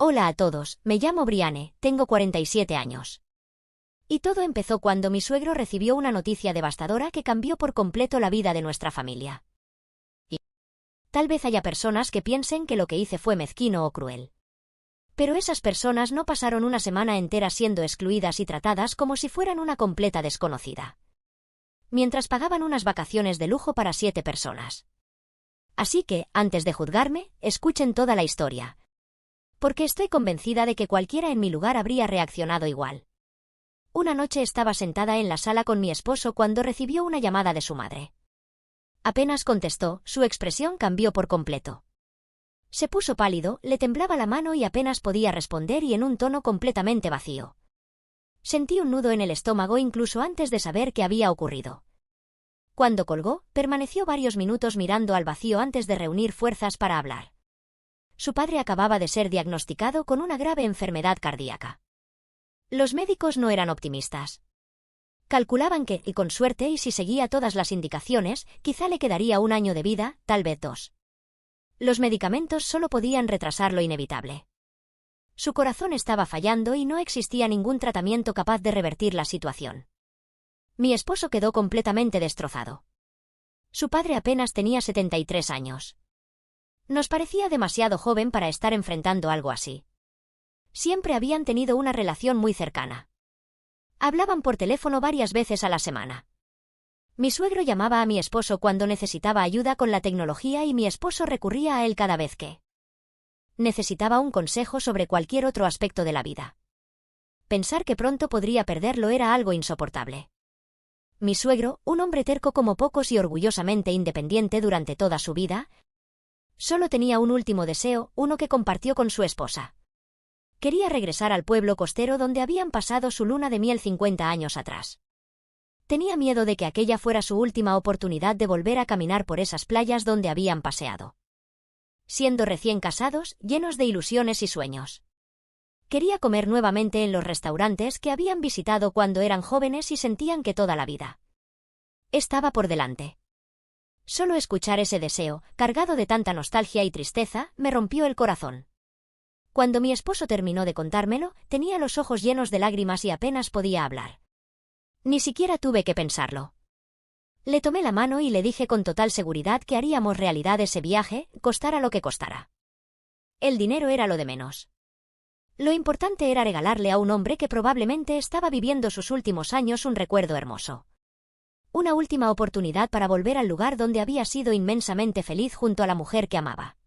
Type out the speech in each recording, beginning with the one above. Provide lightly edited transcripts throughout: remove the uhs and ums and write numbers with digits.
Hola a todos, me llamo Brianne, tengo 47 años. Y todo empezó cuando mi suegro recibió una noticia devastadora que cambió por completo la vida de nuestra familia. Y tal vez haya personas que piensen que lo que hice fue mezquino o cruel. Pero esas personas no pasaron una semana entera siendo excluidas y tratadas como si fueran una completa desconocida, mientras pagaban unas vacaciones de lujo para 7 personas. Así que, antes de juzgarme, escuchen toda la historia, porque estoy convencida de que cualquiera en mi lugar habría reaccionado igual. Una noche estaba sentada en la sala con mi esposo cuando recibió una llamada de su madre. Apenas contestó, su expresión cambió por completo. Se puso pálido, le temblaba la mano y apenas podía responder y en un tono completamente vacío. Sentí un nudo en el estómago incluso antes de saber qué había ocurrido. Cuando colgó, permaneció varios minutos mirando al vacío antes de reunir fuerzas para hablar. Su padre acababa de ser diagnosticado con una grave enfermedad cardíaca. Los médicos no eran optimistas. Calculaban que, y con suerte y si seguía todas las indicaciones, quizá le quedaría 1 año de vida, tal vez 2. Los medicamentos solo podían retrasar lo inevitable. Su corazón estaba fallando y no existía ningún tratamiento capaz de revertir la situación. Mi esposo quedó completamente destrozado. Su padre apenas tenía 73 años. Nos parecía demasiado joven para estar enfrentando algo así. Siempre habían tenido una relación muy cercana. Hablaban por teléfono varias veces a la semana. Mi suegro llamaba a mi esposo cuando necesitaba ayuda con la tecnología y mi esposo recurría a él cada vez que necesitaba un consejo sobre cualquier otro aspecto de la vida. Pensar que pronto podría perderlo era algo insoportable. Mi suegro, un hombre terco como pocos y orgullosamente independiente durante toda su vida, solo tenía un último deseo, uno que compartió con su esposa. Quería regresar al pueblo costero donde habían pasado su luna de miel 50 años atrás. Tenía miedo de que aquella fuera su última oportunidad de volver a caminar por esas playas donde habían paseado. Siendo recién casados, llenos de ilusiones y sueños. Quería comer nuevamente en los restaurantes que habían visitado cuando eran jóvenes y sentían que toda la vida estaba por delante. Solo escuchar ese deseo, cargado de tanta nostalgia y tristeza, me rompió el corazón. Cuando mi esposo terminó de contármelo, tenía los ojos llenos de lágrimas y apenas podía hablar. Ni siquiera tuve que pensarlo. Le tomé la mano y le dije con total seguridad que haríamos realidad ese viaje, costara lo que costara. El dinero era lo de menos. Lo importante era regalarle a un hombre que probablemente estaba viviendo sus últimos años un recuerdo hermoso. Una última oportunidad para volver al lugar donde había sido inmensamente feliz junto a la mujer que amaba.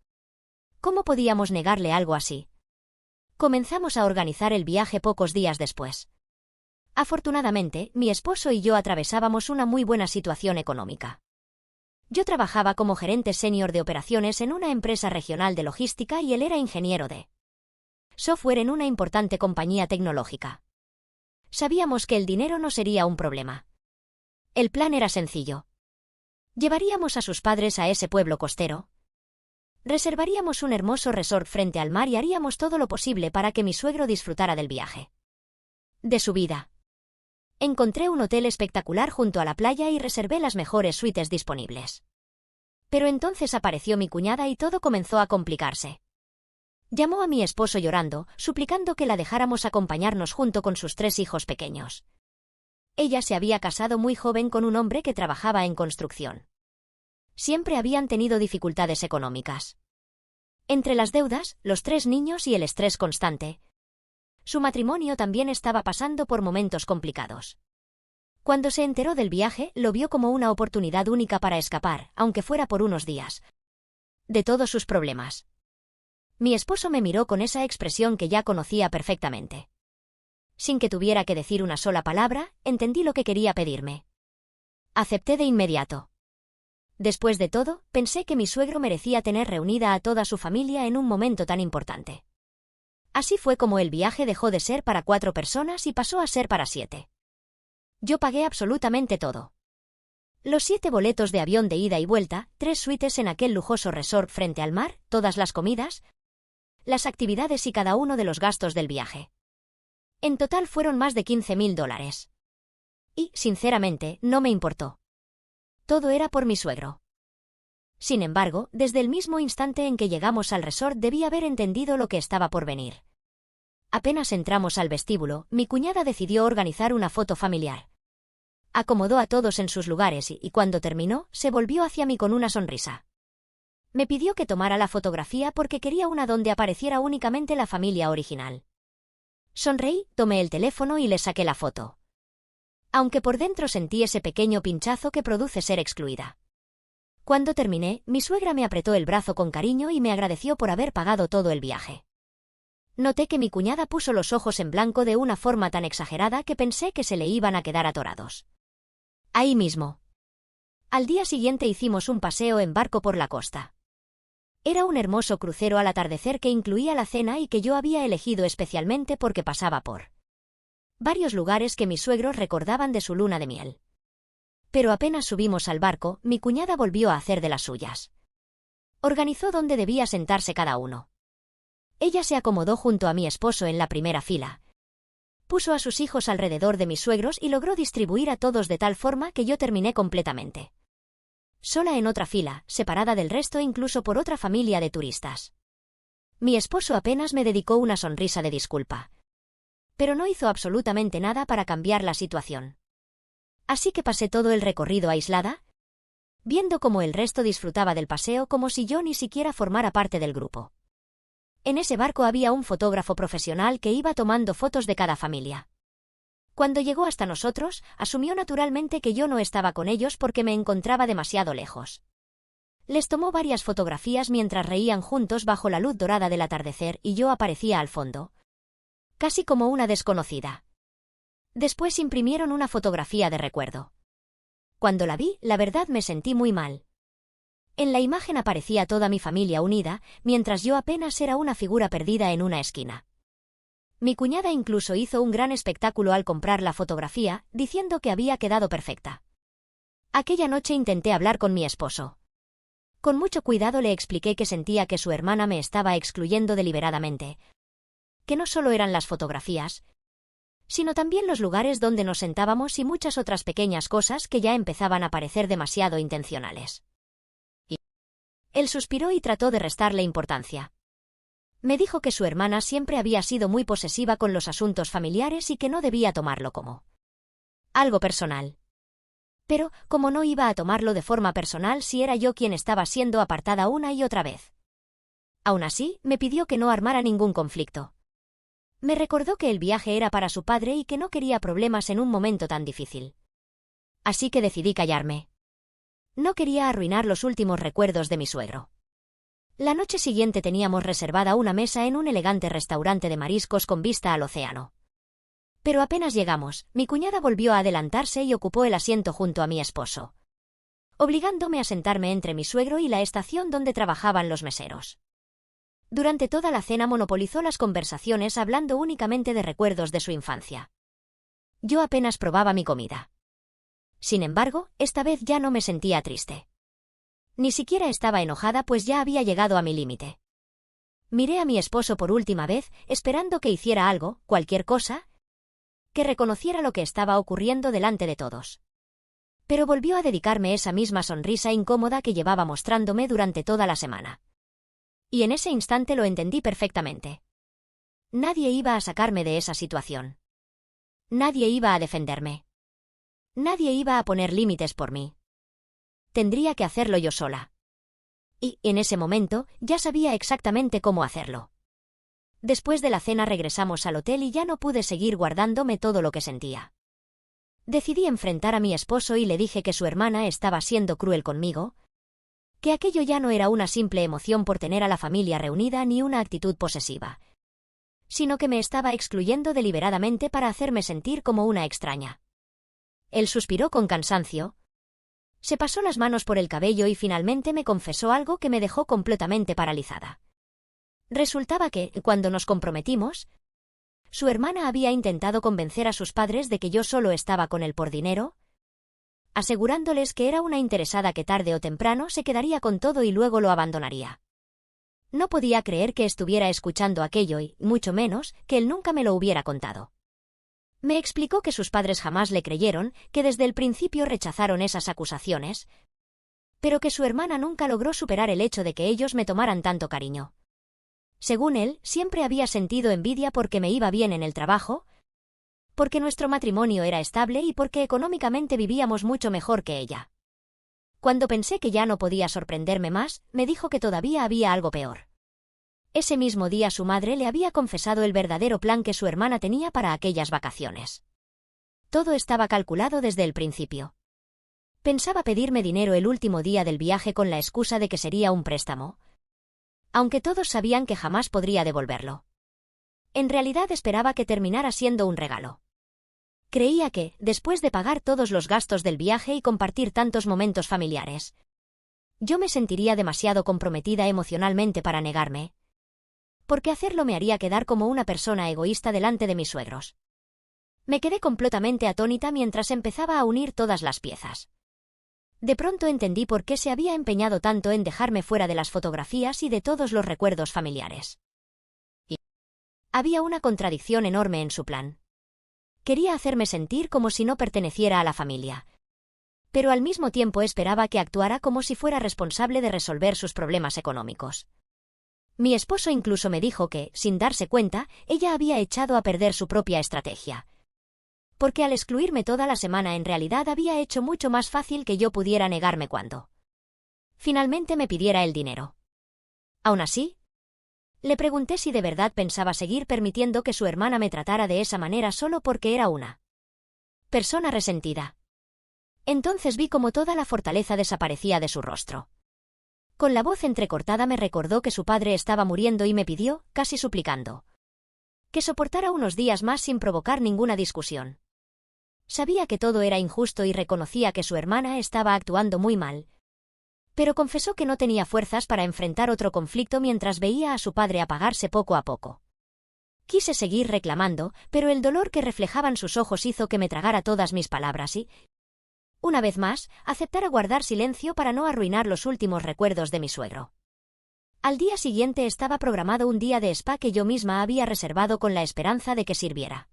¿Cómo podíamos negarle algo así? Comenzamos a organizar el viaje pocos días después. Afortunadamente, mi esposo y yo atravesábamos una muy buena situación económica. Yo trabajaba como gerente senior de operaciones en una empresa regional de logística y él era ingeniero de software en una importante compañía tecnológica. Sabíamos que el dinero no sería un problema. El plan era sencillo. Llevaríamos a sus padres a ese pueblo costero. Reservaríamos un hermoso resort frente al mar y haríamos todo lo posible para que mi suegro disfrutara del viaje de su vida. Encontré un hotel espectacular junto a la playa y reservé las mejores suites disponibles. Pero entonces apareció mi cuñada y todo comenzó a complicarse. Llamó a mi esposo llorando, suplicando que la dejáramos acompañarnos junto con sus 3 hijos pequeños. Ella se había casado muy joven con un hombre que trabajaba en construcción. Siempre habían tenido dificultades económicas. Entre las deudas, los 3 niños y el estrés constante, su matrimonio también estaba pasando por momentos complicados. Cuando se enteró del viaje, lo vio como una oportunidad única para escapar, aunque fuera por unos días, de todos sus problemas. Mi esposo me miró con esa expresión que ya conocía perfectamente. Sin que tuviera que decir una sola palabra, entendí lo que quería pedirme. Acepté de inmediato. Después de todo, pensé que mi suegro merecía tener reunida a toda su familia en un momento tan importante. Así fue como el viaje dejó de ser para 4 personas y pasó a ser para 7. Yo pagué absolutamente todo. Los 7 boletos de avión de ida y vuelta, 3 suites en aquel lujoso resort frente al mar, todas las comidas, las actividades y cada uno de los gastos del viaje. En total fueron más de $15,000. Y, sinceramente, no me importó. Todo era por mi suegro. Sin embargo, desde el mismo instante en que llegamos al resort debí haber entendido lo que estaba por venir. Apenas entramos al vestíbulo, mi cuñada decidió organizar una foto familiar. Acomodó a todos en sus lugares y cuando terminó, se volvió hacia mí con una sonrisa. Me pidió que tomara la fotografía porque quería una donde apareciera únicamente la familia original. Sonreí, tomé el teléfono y le saqué la foto. Aunque por dentro sentí ese pequeño pinchazo que produce ser excluida. Cuando terminé, mi suegra me apretó el brazo con cariño y me agradeció por haber pagado todo el viaje. Noté que mi cuñada puso los ojos en blanco de una forma tan exagerada que pensé que se le iban a quedar atorados. Ahí mismo. Al día siguiente hicimos un paseo en barco por la costa. Era un hermoso crucero al atardecer que incluía la cena y que yo había elegido especialmente porque pasaba por varios lugares que mis suegros recordaban de su luna de miel. Pero apenas subimos al barco, mi cuñada volvió a hacer de las suyas. Organizó dónde debía sentarse cada uno. Ella se acomodó junto a mi esposo en la primera fila. Puso a sus hijos alrededor de mis suegros y logró distribuir a todos de tal forma que yo terminé completamente sola en otra fila, separada del resto incluso por otra familia de turistas. Mi esposo apenas me dedicó una sonrisa de disculpa. Pero no hizo absolutamente nada para cambiar la situación. Así que pasé todo el recorrido aislada, viendo cómo el resto disfrutaba del paseo como si yo ni siquiera formara parte del grupo. En ese barco había un fotógrafo profesional que iba tomando fotos de cada familia. Cuando llegó hasta nosotros, asumió naturalmente que yo no estaba con ellos porque me encontraba demasiado lejos. Les tomó varias fotografías mientras reían juntos bajo la luz dorada del atardecer y yo aparecía al fondo, casi como una desconocida. Después imprimieron una fotografía de recuerdo. Cuando la vi, la verdad me sentí muy mal. En la imagen aparecía toda mi familia unida, mientras yo apenas era una figura perdida en una esquina. Mi cuñada incluso hizo un gran espectáculo al comprar la fotografía, diciendo que había quedado perfecta. Aquella noche intenté hablar con mi esposo. Con mucho cuidado le expliqué que sentía que su hermana me estaba excluyendo deliberadamente. Que no solo eran las fotografías, sino también los lugares donde nos sentábamos y muchas otras pequeñas cosas que ya empezaban a parecer demasiado intencionales. Él suspiró y trató de restarle importancia. Me dijo que su hermana siempre había sido muy posesiva con los asuntos familiares y que no debía tomarlo como algo personal. Pero, ¿cómo no iba a tomarlo de forma personal si era yo quien estaba siendo apartada una y otra vez? Aún así, me pidió que no armara ningún conflicto. Me recordó que el viaje era para su padre y que no quería problemas en un momento tan difícil. Así que decidí callarme. No quería arruinar los últimos recuerdos de mi suegro. La noche siguiente teníamos reservada una mesa en un elegante restaurante de mariscos con vista al océano. Pero apenas llegamos, mi cuñada volvió a adelantarse y ocupó el asiento junto a mi esposo, obligándome a sentarme entre mi suegro y la estación donde trabajaban los meseros. Durante toda la cena monopolizó las conversaciones hablando únicamente de recuerdos de su infancia. Yo apenas probaba mi comida. Sin embargo, esta vez ya no me sentía triste. Ni siquiera estaba enojada pues ya había llegado a mi límite. Miré a mi esposo por última vez, esperando que hiciera algo, cualquier cosa, que reconociera lo que estaba ocurriendo delante de todos. Pero volvió a dedicarme esa misma sonrisa incómoda que llevaba mostrándome durante toda la semana. Y en ese instante lo entendí perfectamente. Nadie iba a sacarme de esa situación. Nadie iba a defenderme. Nadie iba a poner límites por mí. Tendría que hacerlo yo sola. Y, en ese momento, ya sabía exactamente cómo hacerlo. Después de la cena regresamos al hotel y ya no pude seguir guardándome todo lo que sentía. Decidí enfrentar a mi esposo y le dije que su hermana estaba siendo cruel conmigo, que aquello ya no era una simple emoción por tener a la familia reunida ni una actitud posesiva, sino que me estaba excluyendo deliberadamente para hacerme sentir como una extraña. Él suspiró con cansancio, se pasó las manos por el cabello y finalmente me confesó algo que me dejó completamente paralizada. Resultaba que, cuando nos comprometimos, su hermana había intentado convencer a sus padres de que yo solo estaba con él por dinero, asegurándoles que era una interesada que tarde o temprano se quedaría con todo y luego lo abandonaría. No podía creer que estuviera escuchando aquello y, mucho menos, que él nunca me lo hubiera contado. Me explicó que sus padres jamás le creyeron, que desde el principio rechazaron esas acusaciones, pero que su hermana nunca logró superar el hecho de que ellos me tomaran tanto cariño. Según él, siempre había sentido envidia porque me iba bien en el trabajo, porque nuestro matrimonio era estable y porque económicamente vivíamos mucho mejor que ella. Cuando pensé que ya no podía sorprenderme más, me dijo que todavía había algo peor. Ese mismo día su madre le había confesado el verdadero plan que su hermana tenía para aquellas vacaciones. Todo estaba calculado desde el principio. Pensaba pedirme dinero el último día del viaje con la excusa de que sería un préstamo, aunque todos sabían que jamás podría devolverlo. En realidad esperaba que terminara siendo un regalo. Creía que, después de pagar todos los gastos del viaje y compartir tantos momentos familiares, yo me sentiría demasiado comprometida emocionalmente para negarme, porque hacerlo me haría quedar como una persona egoísta delante de mis suegros. Me quedé completamente atónita mientras empezaba a unir todas las piezas. De pronto entendí por qué se había empeñado tanto en dejarme fuera de las fotografías y de todos los recuerdos familiares. Y había una contradicción enorme en su plan. Quería hacerme sentir como si no perteneciera a la familia, pero al mismo tiempo esperaba que actuara como si fuera responsable de resolver sus problemas económicos. Mi esposo incluso me dijo que, sin darse cuenta, ella había echado a perder su propia estrategia, porque al excluirme toda la semana en realidad había hecho mucho más fácil que yo pudiera negarme cuando finalmente me pidiera el dinero. Aún así, le pregunté si de verdad pensaba seguir permitiendo que su hermana me tratara de esa manera solo porque era una persona resentida. Entonces vi cómo toda la fortaleza desaparecía de su rostro. Con la voz entrecortada me recordó que su padre estaba muriendo y me pidió, casi suplicando, que soportara unos días más sin provocar ninguna discusión. Sabía que todo era injusto y reconocía que su hermana estaba actuando muy mal, pero confesó que no tenía fuerzas para enfrentar otro conflicto mientras veía a su padre apagarse poco a poco. Quise seguir reclamando, pero el dolor que reflejaban sus ojos hizo que me tragara todas mis palabras y, una vez más, aceptara guardar silencio para no arruinar los últimos recuerdos de mi suegro. Al día siguiente estaba programado un día de spa que yo misma había reservado con la esperanza de que sirviera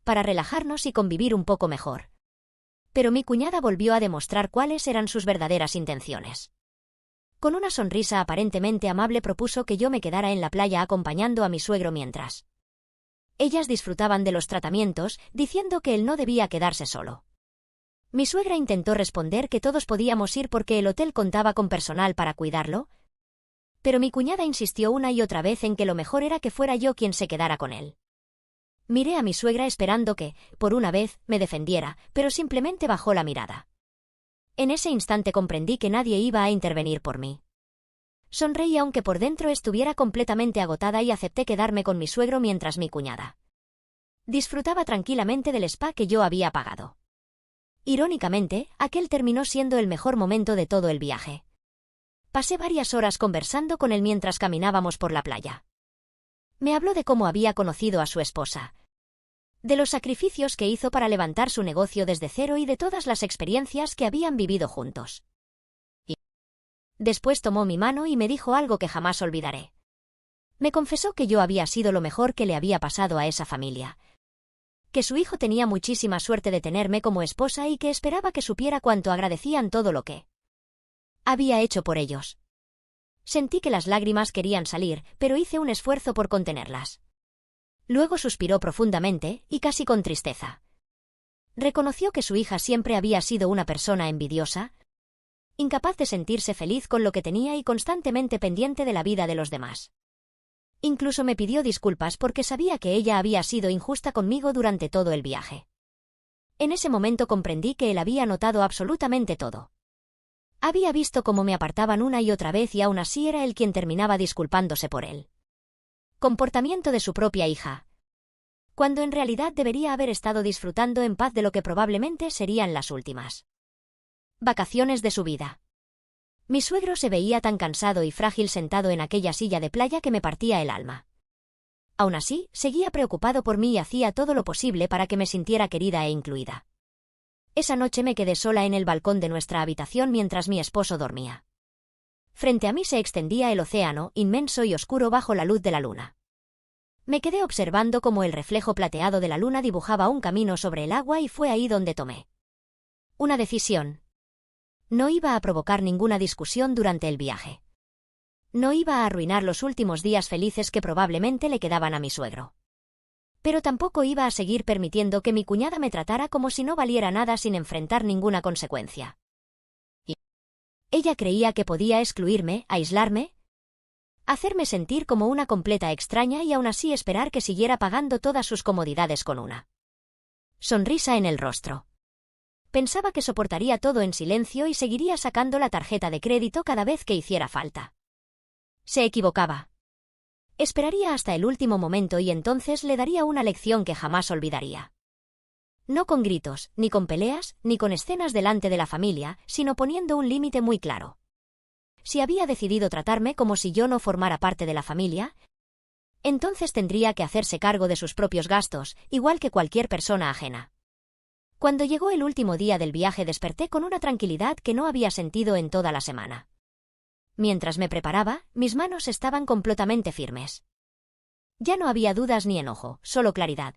para relajarnos y convivir un poco mejor. Pero mi cuñada volvió a demostrar cuáles eran sus verdaderas intenciones. Con una sonrisa aparentemente amable propuso que yo me quedara en la playa acompañando a mi suegro mientras ellas disfrutaban de los tratamientos, diciendo que él no debía quedarse solo. Mi suegra intentó responder que todos podíamos ir porque el hotel contaba con personal para cuidarlo, pero mi cuñada insistió una y otra vez en que lo mejor era que fuera yo quien se quedara con él. Miré a mi suegra esperando que, por una vez, me defendiera, pero simplemente bajó la mirada. En ese instante comprendí que nadie iba a intervenir por mí. Sonreí aunque por dentro estuviera completamente agotada y acepté quedarme con mi suegro mientras mi cuñada disfrutaba tranquilamente del spa que yo había pagado. Irónicamente, aquel terminó siendo el mejor momento de todo el viaje. Pasé varias horas conversando con él mientras caminábamos por la playa. Me habló de cómo había conocido a su esposa, de los sacrificios que hizo para levantar su negocio desde cero y de todas las experiencias que habían vivido juntos. Y después tomó mi mano y me dijo algo que jamás olvidaré. Me confesó que yo había sido lo mejor que le había pasado a esa familia, que su hijo tenía muchísima suerte de tenerme como esposa y que esperaba que supiera cuánto agradecían todo lo que había hecho por ellos. Sentí que las lágrimas querían salir, pero hice un esfuerzo por contenerlas. Luego suspiró profundamente, y casi con tristeza. Reconoció que su hija siempre había sido una persona envidiosa, incapaz de sentirse feliz con lo que tenía y constantemente pendiente de la vida de los demás. Incluso me pidió disculpas porque sabía que ella había sido injusta conmigo durante todo el viaje. En ese momento comprendí que él había notado absolutamente todo. Había visto cómo me apartaban una y otra vez y aún así era él quien terminaba disculpándose por él. Comportamiento de su propia hija, cuando en realidad debería haber estado disfrutando en paz de lo que probablemente serían las últimas vacaciones de su vida. Mi suegro se veía tan cansado y frágil sentado en aquella silla de playa que me partía el alma. Aún así, seguía preocupado por mí y hacía todo lo posible para que me sintiera querida e incluida. Esa noche me quedé sola en el balcón de nuestra habitación mientras mi esposo dormía. Frente a mí se extendía el océano, inmenso y oscuro bajo la luz de la luna. Me quedé observando cómo el reflejo plateado de la luna dibujaba un camino sobre el agua y fue ahí donde tomé una decisión. No iba a provocar ninguna discusión durante el viaje. No iba a arruinar los últimos días felices que probablemente le quedaban a mi suegro. Pero tampoco iba a seguir permitiendo que mi cuñada me tratara como si no valiera nada sin enfrentar ninguna consecuencia. Y ella creía que podía excluirme, aislarme, hacerme sentir como una completa extraña y aún así esperar que siguiera pagando todas sus comodidades con una sonrisa en el rostro. Pensaba que soportaría todo en silencio y seguiría sacando la tarjeta de crédito cada vez que hiciera falta. Se equivocaba. Esperaría hasta el último momento y entonces le daría una lección que jamás olvidaría. No con gritos, ni con peleas, ni con escenas delante de la familia, sino poniendo un límite muy claro. Si había decidido tratarme como si yo no formara parte de la familia, entonces tendría que hacerse cargo de sus propios gastos, igual que cualquier persona ajena. Cuando llegó el último día del viaje desperté con una tranquilidad que no había sentido en toda la semana. Mientras me preparaba, mis manos estaban completamente firmes. Ya no había dudas ni enojo, solo claridad.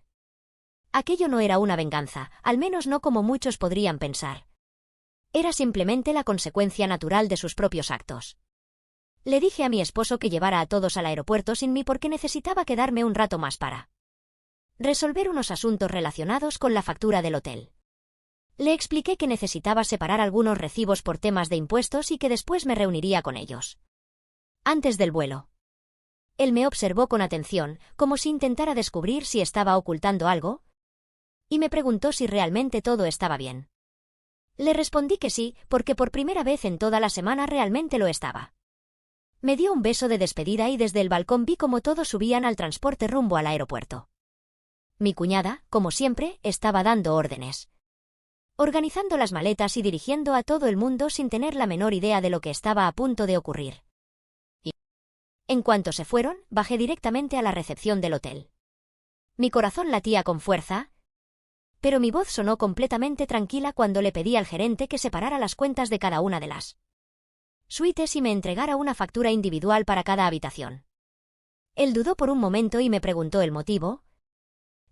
Aquello no era una venganza, al menos no como muchos podrían pensar. Era simplemente la consecuencia natural de sus propios actos. Le dije a mi esposo que llevara a todos al aeropuerto sin mí porque necesitaba quedarme un rato más para resolver unos asuntos relacionados con la factura del hotel. Le expliqué que necesitaba separar algunos recibos por temas de impuestos y que después me reuniría con ellos antes del vuelo. Él me observó con atención, como si intentara descubrir si estaba ocultando algo, y me preguntó si realmente todo estaba bien. Le respondí que sí, porque por primera vez en toda la semana realmente lo estaba. Me dio un beso de despedida y desde el balcón vi cómo todos subían al transporte rumbo al aeropuerto. Mi cuñada, como siempre, estaba dando órdenes, organizando las maletas y dirigiendo a todo el mundo sin tener la menor idea de lo que estaba a punto de ocurrir. Y, en cuanto se fueron, bajé directamente a la recepción del hotel. Mi corazón latía con fuerza, pero mi voz sonó completamente tranquila cuando le pedí al gerente que separara las cuentas de cada una de las suites y me entregara una factura individual para cada habitación. Él dudó por un momento y me preguntó el motivo,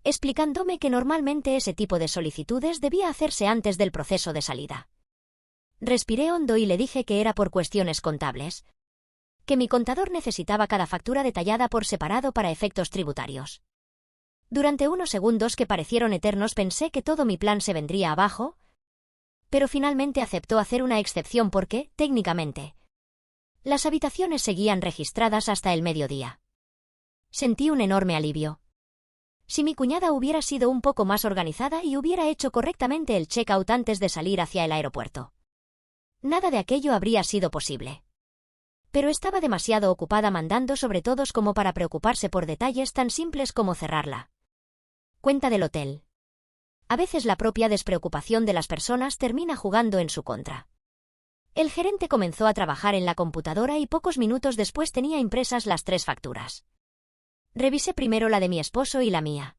explicándome que normalmente ese tipo de solicitudes debía hacerse antes del proceso de salida. Respiré hondo y le dije que era por cuestiones contables, que mi contador necesitaba cada factura detallada por separado para efectos tributarios. Durante unos segundos que parecieron eternos pensé que todo mi plan se vendría abajo, pero finalmente aceptó hacer una excepción porque, técnicamente, las habitaciones seguían registradas hasta el mediodía. Sentí un enorme alivio. Si mi cuñada hubiera sido un poco más organizada y hubiera hecho correctamente el check-out antes de salir hacia el aeropuerto, nada de aquello habría sido posible. Pero estaba demasiado ocupada mandando sobre todos como para preocuparse por detalles tan simples como cerrar la cuenta del hotel. A veces la propia despreocupación de las personas termina jugando en su contra. El gerente comenzó a trabajar en la computadora y pocos minutos después tenía impresas las 3 facturas. Revisé primero la de mi esposo y la mía.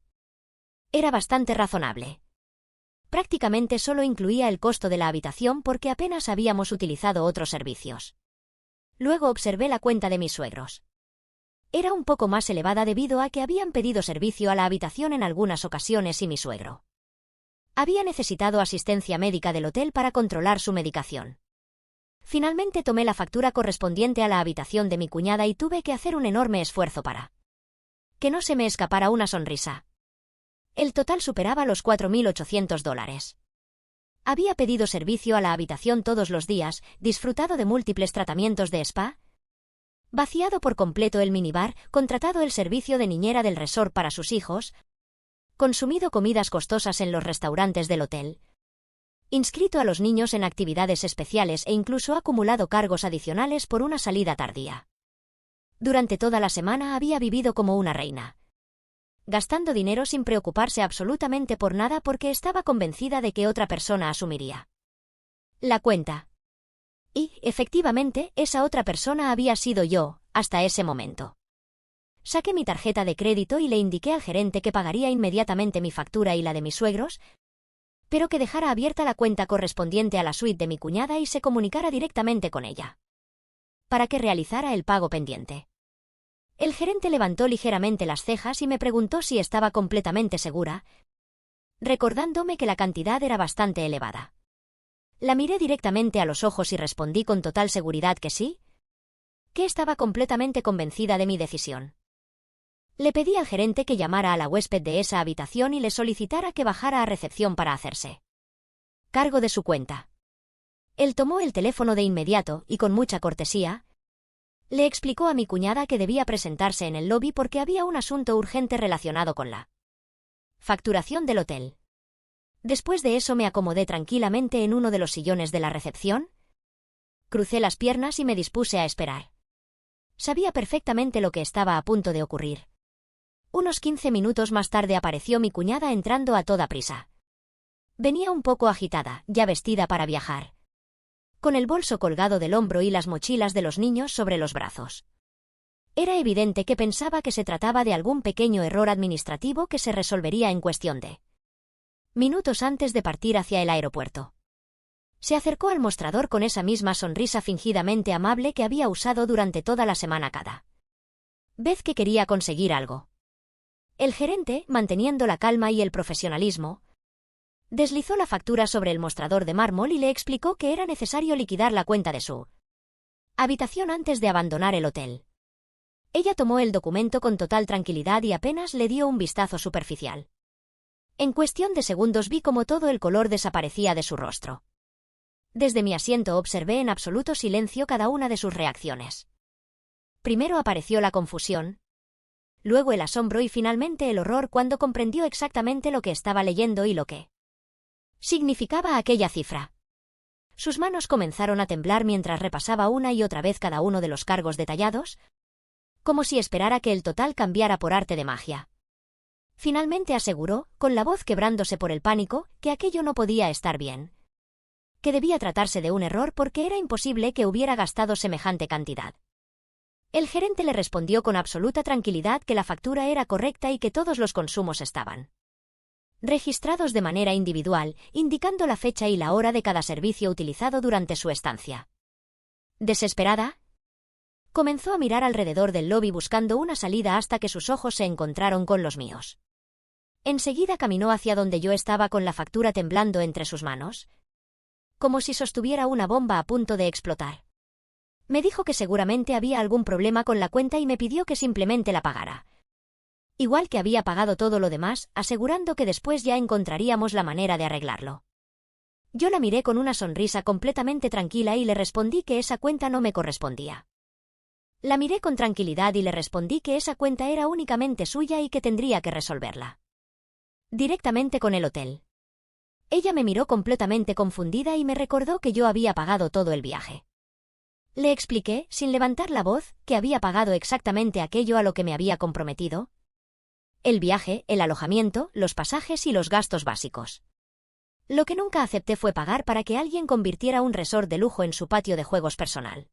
Era bastante razonable. Prácticamente solo incluía el costo de la habitación porque apenas habíamos utilizado otros servicios. Luego observé la cuenta de mis suegros. Era un poco más elevada debido a que habían pedido servicio a la habitación en algunas ocasiones y mi suegro había necesitado asistencia médica del hotel para controlar su medicación. Finalmente tomé la factura correspondiente a la habitación de mi cuñada y tuve que hacer un enorme esfuerzo para que no se me escapara una sonrisa. El total superaba los $4.800. Había pedido servicio a la habitación todos los días, disfrutado de múltiples tratamientos de spa, vaciado por completo el minibar, contratado el servicio de niñera del resort para sus hijos, consumido comidas costosas en los restaurantes del hotel, inscrito a los niños en actividades especiales e incluso acumulado cargos adicionales por una salida tardía. Durante toda la semana había vivido como una reina, gastando dinero sin preocuparse absolutamente por nada porque estaba convencida de que otra persona asumiría la cuenta. Y, efectivamente, esa otra persona había sido yo, hasta ese momento. Saqué mi tarjeta de crédito y le indiqué al gerente que pagaría inmediatamente mi factura y la de mis suegros, pero que dejara abierta la cuenta correspondiente a la suite de mi cuñada y se comunicara directamente con ella, para que realizara el pago pendiente. El gerente levantó ligeramente las cejas y me preguntó si estaba completamente segura, recordándome que la cantidad era bastante elevada. La miré directamente a los ojos y respondí con total seguridad que sí, que estaba completamente convencida de mi decisión. Le pedí al gerente que llamara a la huésped de esa habitación y le solicitara que bajara a recepción para hacerse cargo de su cuenta. Él tomó el teléfono de inmediato y con mucha cortesía le explicó a mi cuñada que debía presentarse en el lobby porque había un asunto urgente relacionado con la facturación del hotel. Después de eso me acomodé tranquilamente en uno de los sillones de la recepción, crucé las piernas y me dispuse a esperar. Sabía perfectamente lo que estaba a punto de ocurrir. Unos 15 minutos más tarde apareció mi cuñada entrando a toda prisa. Venía un poco agitada, ya vestida para viajar, con el bolso colgado del hombro y las mochilas de los niños sobre los brazos. Era evidente que pensaba que se trataba de algún pequeño error administrativo que se resolvería en cuestión de minutos antes de partir hacia el aeropuerto. Se acercó al mostrador con esa misma sonrisa fingidamente amable que había usado durante toda la semana cada vez que quería conseguir algo. El gerente, manteniendo la calma y el profesionalismo, deslizó la factura sobre el mostrador de mármol y le explicó que era necesario liquidar la cuenta de su habitación antes de abandonar el hotel. Ella tomó el documento con total tranquilidad y apenas le dio un vistazo superficial. En cuestión de segundos vi cómo todo el color desaparecía de su rostro. Desde mi asiento observé en absoluto silencio cada una de sus reacciones. Primero apareció la confusión, luego el asombro y finalmente el horror cuando comprendió exactamente lo que estaba leyendo y lo que significaba aquella cifra. Sus manos comenzaron a temblar mientras repasaba una y otra vez cada uno de los cargos detallados, como si esperara que el total cambiara por arte de magia. Finalmente aseguró, con la voz quebrándose por el pánico, que aquello no podía estar bien, que debía tratarse de un error porque era imposible que hubiera gastado semejante cantidad. El gerente le respondió con absoluta tranquilidad que la factura era correcta y que todos los consumos estaban registrados de manera individual, indicando la fecha y la hora de cada servicio utilizado durante su estancia. Desesperada, comenzó a mirar alrededor del lobby buscando una salida hasta que sus ojos se encontraron con los míos. Enseguida caminó hacia donde yo estaba con la factura temblando entre sus manos, como si sostuviera una bomba a punto de explotar. Me dijo que seguramente había algún problema con la cuenta y me pidió que simplemente la pagara, igual que había pagado todo lo demás, asegurando que después ya encontraríamos la manera de arreglarlo. Yo la miré con una sonrisa completamente tranquila y le respondí que esa cuenta no me correspondía. La miré con tranquilidad y le respondí que esa cuenta era únicamente suya y que tendría que resolverla directamente con el hotel. Ella me miró completamente confundida y me recordó que yo había pagado todo el viaje. Le expliqué, sin levantar la voz, que había pagado exactamente aquello a lo que me había comprometido: el viaje, el alojamiento, los pasajes y los gastos básicos. Lo que nunca acepté fue pagar para que alguien convirtiera un resort de lujo en su patio de juegos personal.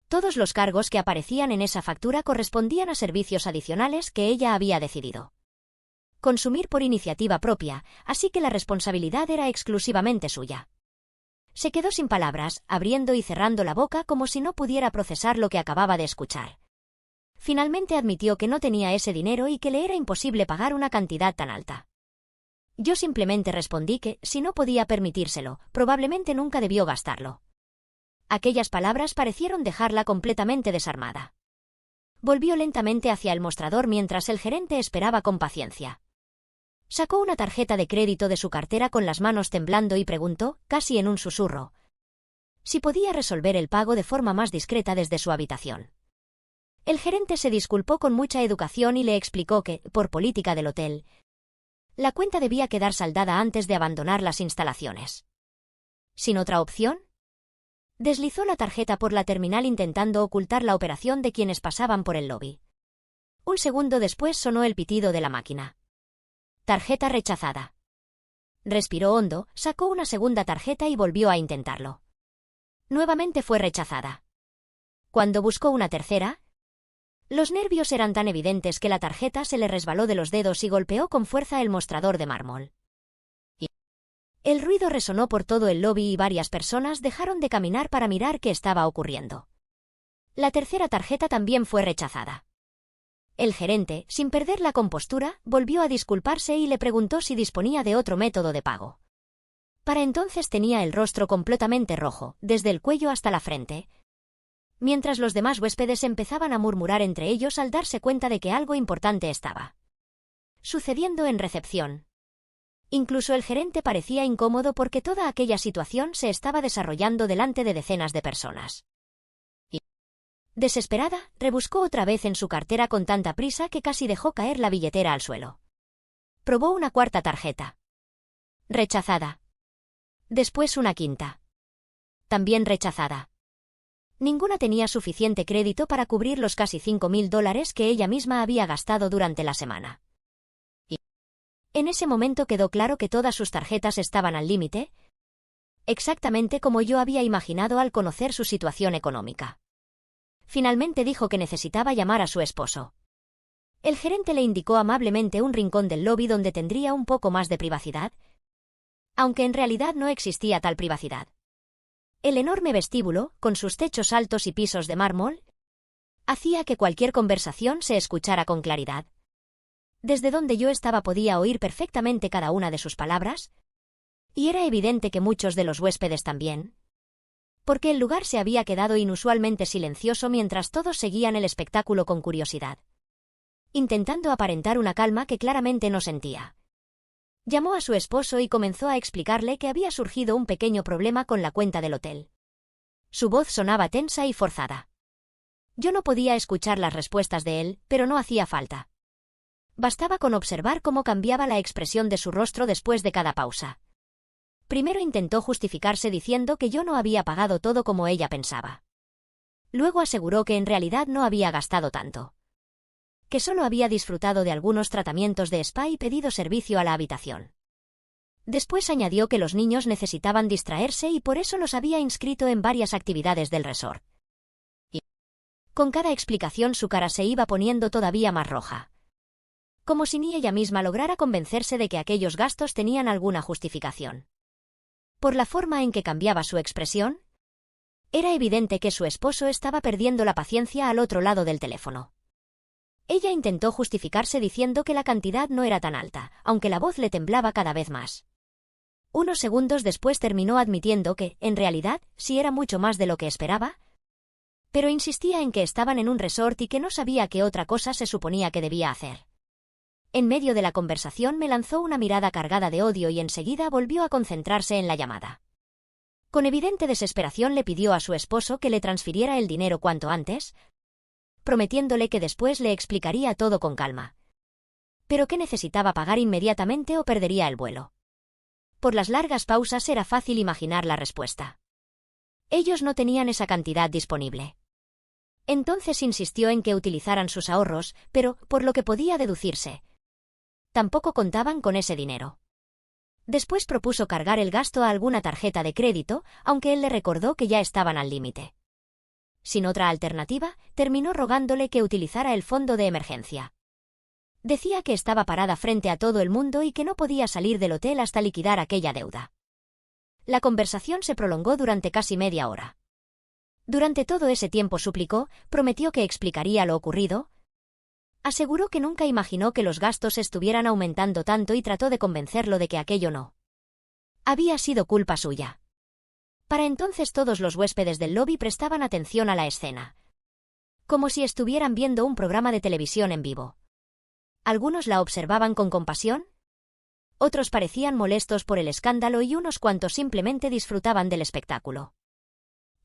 Todos los cargos que aparecían en esa factura correspondían a servicios adicionales que ella había decidido consumir por iniciativa propia, así que la responsabilidad era exclusivamente suya. Se quedó sin palabras, abriendo y cerrando la boca como si no pudiera procesar lo que acababa de escuchar. Finalmente admitió que no tenía ese dinero y que le era imposible pagar una cantidad tan alta. Yo simplemente respondí que, si no podía permitírselo, probablemente nunca debió gastarlo. Aquellas palabras parecieron dejarla completamente desarmada. Volvió lentamente hacia el mostrador mientras el gerente esperaba con paciencia. Sacó una tarjeta de crédito de su cartera con las manos temblando y preguntó, casi en un susurro, si podía resolver el pago de forma más discreta desde su habitación. El gerente se disculpó con mucha educación y le explicó que, por política del hotel, la cuenta debía quedar saldada antes de abandonar las instalaciones. ¿Sin otra opción? Deslizó la tarjeta por la terminal intentando ocultar la operación de quienes pasaban por el lobby. Un segundo después sonó el pitido de la máquina. Tarjeta rechazada. Respiró hondo, sacó una segunda tarjeta y volvió a intentarlo. Nuevamente fue rechazada. Cuando buscó una tercera, los nervios eran tan evidentes que la tarjeta se le resbaló de los dedos y golpeó con fuerza el mostrador de mármol. El ruido resonó por todo el lobby y varias personas dejaron de caminar para mirar qué estaba ocurriendo. La tercera tarjeta también fue rechazada. El gerente, sin perder la compostura, volvió a disculparse y le preguntó si disponía de otro método de pago. Para entonces tenía el rostro completamente rojo, desde el cuello hasta la frente, mientras los demás huéspedes empezaban a murmurar entre ellos al darse cuenta de que algo importante estaba sucediendo en recepción. Incluso el gerente parecía incómodo porque toda aquella situación se estaba desarrollando delante de decenas de personas. Y, desesperada, rebuscó otra vez en su cartera con tanta prisa que casi dejó caer la billetera al suelo. Probó una cuarta tarjeta. Rechazada. Después una quinta. También rechazada. Ninguna tenía suficiente crédito para cubrir los casi $5.000 que ella misma había gastado durante la semana. Y en ese momento quedó claro que todas sus tarjetas estaban al límite, exactamente como yo había imaginado al conocer su situación económica. Finalmente dijo que necesitaba llamar a su esposo. El gerente le indicó amablemente un rincón del lobby donde tendría un poco más de privacidad, aunque en realidad no existía tal privacidad. El enorme vestíbulo, con sus techos altos y pisos de mármol, hacía que cualquier conversación se escuchara con claridad. Desde donde yo estaba podía oír perfectamente cada una de sus palabras, y era evidente que muchos de los huéspedes también, porque el lugar se había quedado inusualmente silencioso mientras todos seguían el espectáculo con curiosidad, intentando aparentar una calma que claramente no sentía. Llamó a su esposo y comenzó a explicarle que había surgido un pequeño problema con la cuenta del hotel. Su voz sonaba tensa y forzada. Yo no podía escuchar las respuestas de él, pero no hacía falta. Bastaba con observar cómo cambiaba la expresión de su rostro después de cada pausa. Primero intentó justificarse diciendo que yo no había pagado todo como ella pensaba. Luego aseguró que en realidad no había gastado tanto, que solo había disfrutado de algunos tratamientos de spa y pedido servicio a la habitación. Después añadió que los niños necesitaban distraerse y por eso los había inscrito en varias actividades del resort. Y con cada explicación su cara se iba poniendo todavía más roja, como si ni ella misma lograra convencerse de que aquellos gastos tenían alguna justificación. Por la forma en que cambiaba su expresión, era evidente que su esposo estaba perdiendo la paciencia al otro lado del teléfono. Ella intentó justificarse diciendo que la cantidad no era tan alta, aunque la voz le temblaba cada vez más. Unos segundos después terminó admitiendo que, en realidad, sí era mucho más de lo que esperaba, pero insistía en que estaban en un resort y que no sabía qué otra cosa se suponía que debía hacer. En medio de la conversación me lanzó una mirada cargada de odio y enseguida volvió a concentrarse en la llamada. Con evidente desesperación le pidió a su esposo que le transfiriera el dinero cuanto antes, prometiéndole que después le explicaría todo con calma, pero que necesitaba pagar inmediatamente o perdería el vuelo. Por las largas pausas era fácil imaginar la respuesta. Ellos no tenían esa cantidad disponible. Entonces insistió en que utilizaran sus ahorros, pero, por lo que podía deducirse, tampoco contaban con ese dinero. Después propuso cargar el gasto a alguna tarjeta de crédito, aunque él le recordó que ya estaban al límite. Sin otra alternativa, terminó rogándole que utilizara el fondo de emergencia. Decía que estaba parada frente a todo el mundo y que no podía salir del hotel hasta liquidar aquella deuda. La conversación se prolongó durante casi media hora. Durante todo ese tiempo suplicó, prometió que explicaría lo ocurrido, aseguró que nunca imaginó que los gastos estuvieran aumentando tanto y trató de convencerlo de que aquello no había sido culpa suya. Para entonces todos los huéspedes del lobby prestaban atención a la escena, como si estuvieran viendo un programa de televisión en vivo. Algunos la observaban con compasión, otros parecían molestos por el escándalo y unos cuantos simplemente disfrutaban del espectáculo.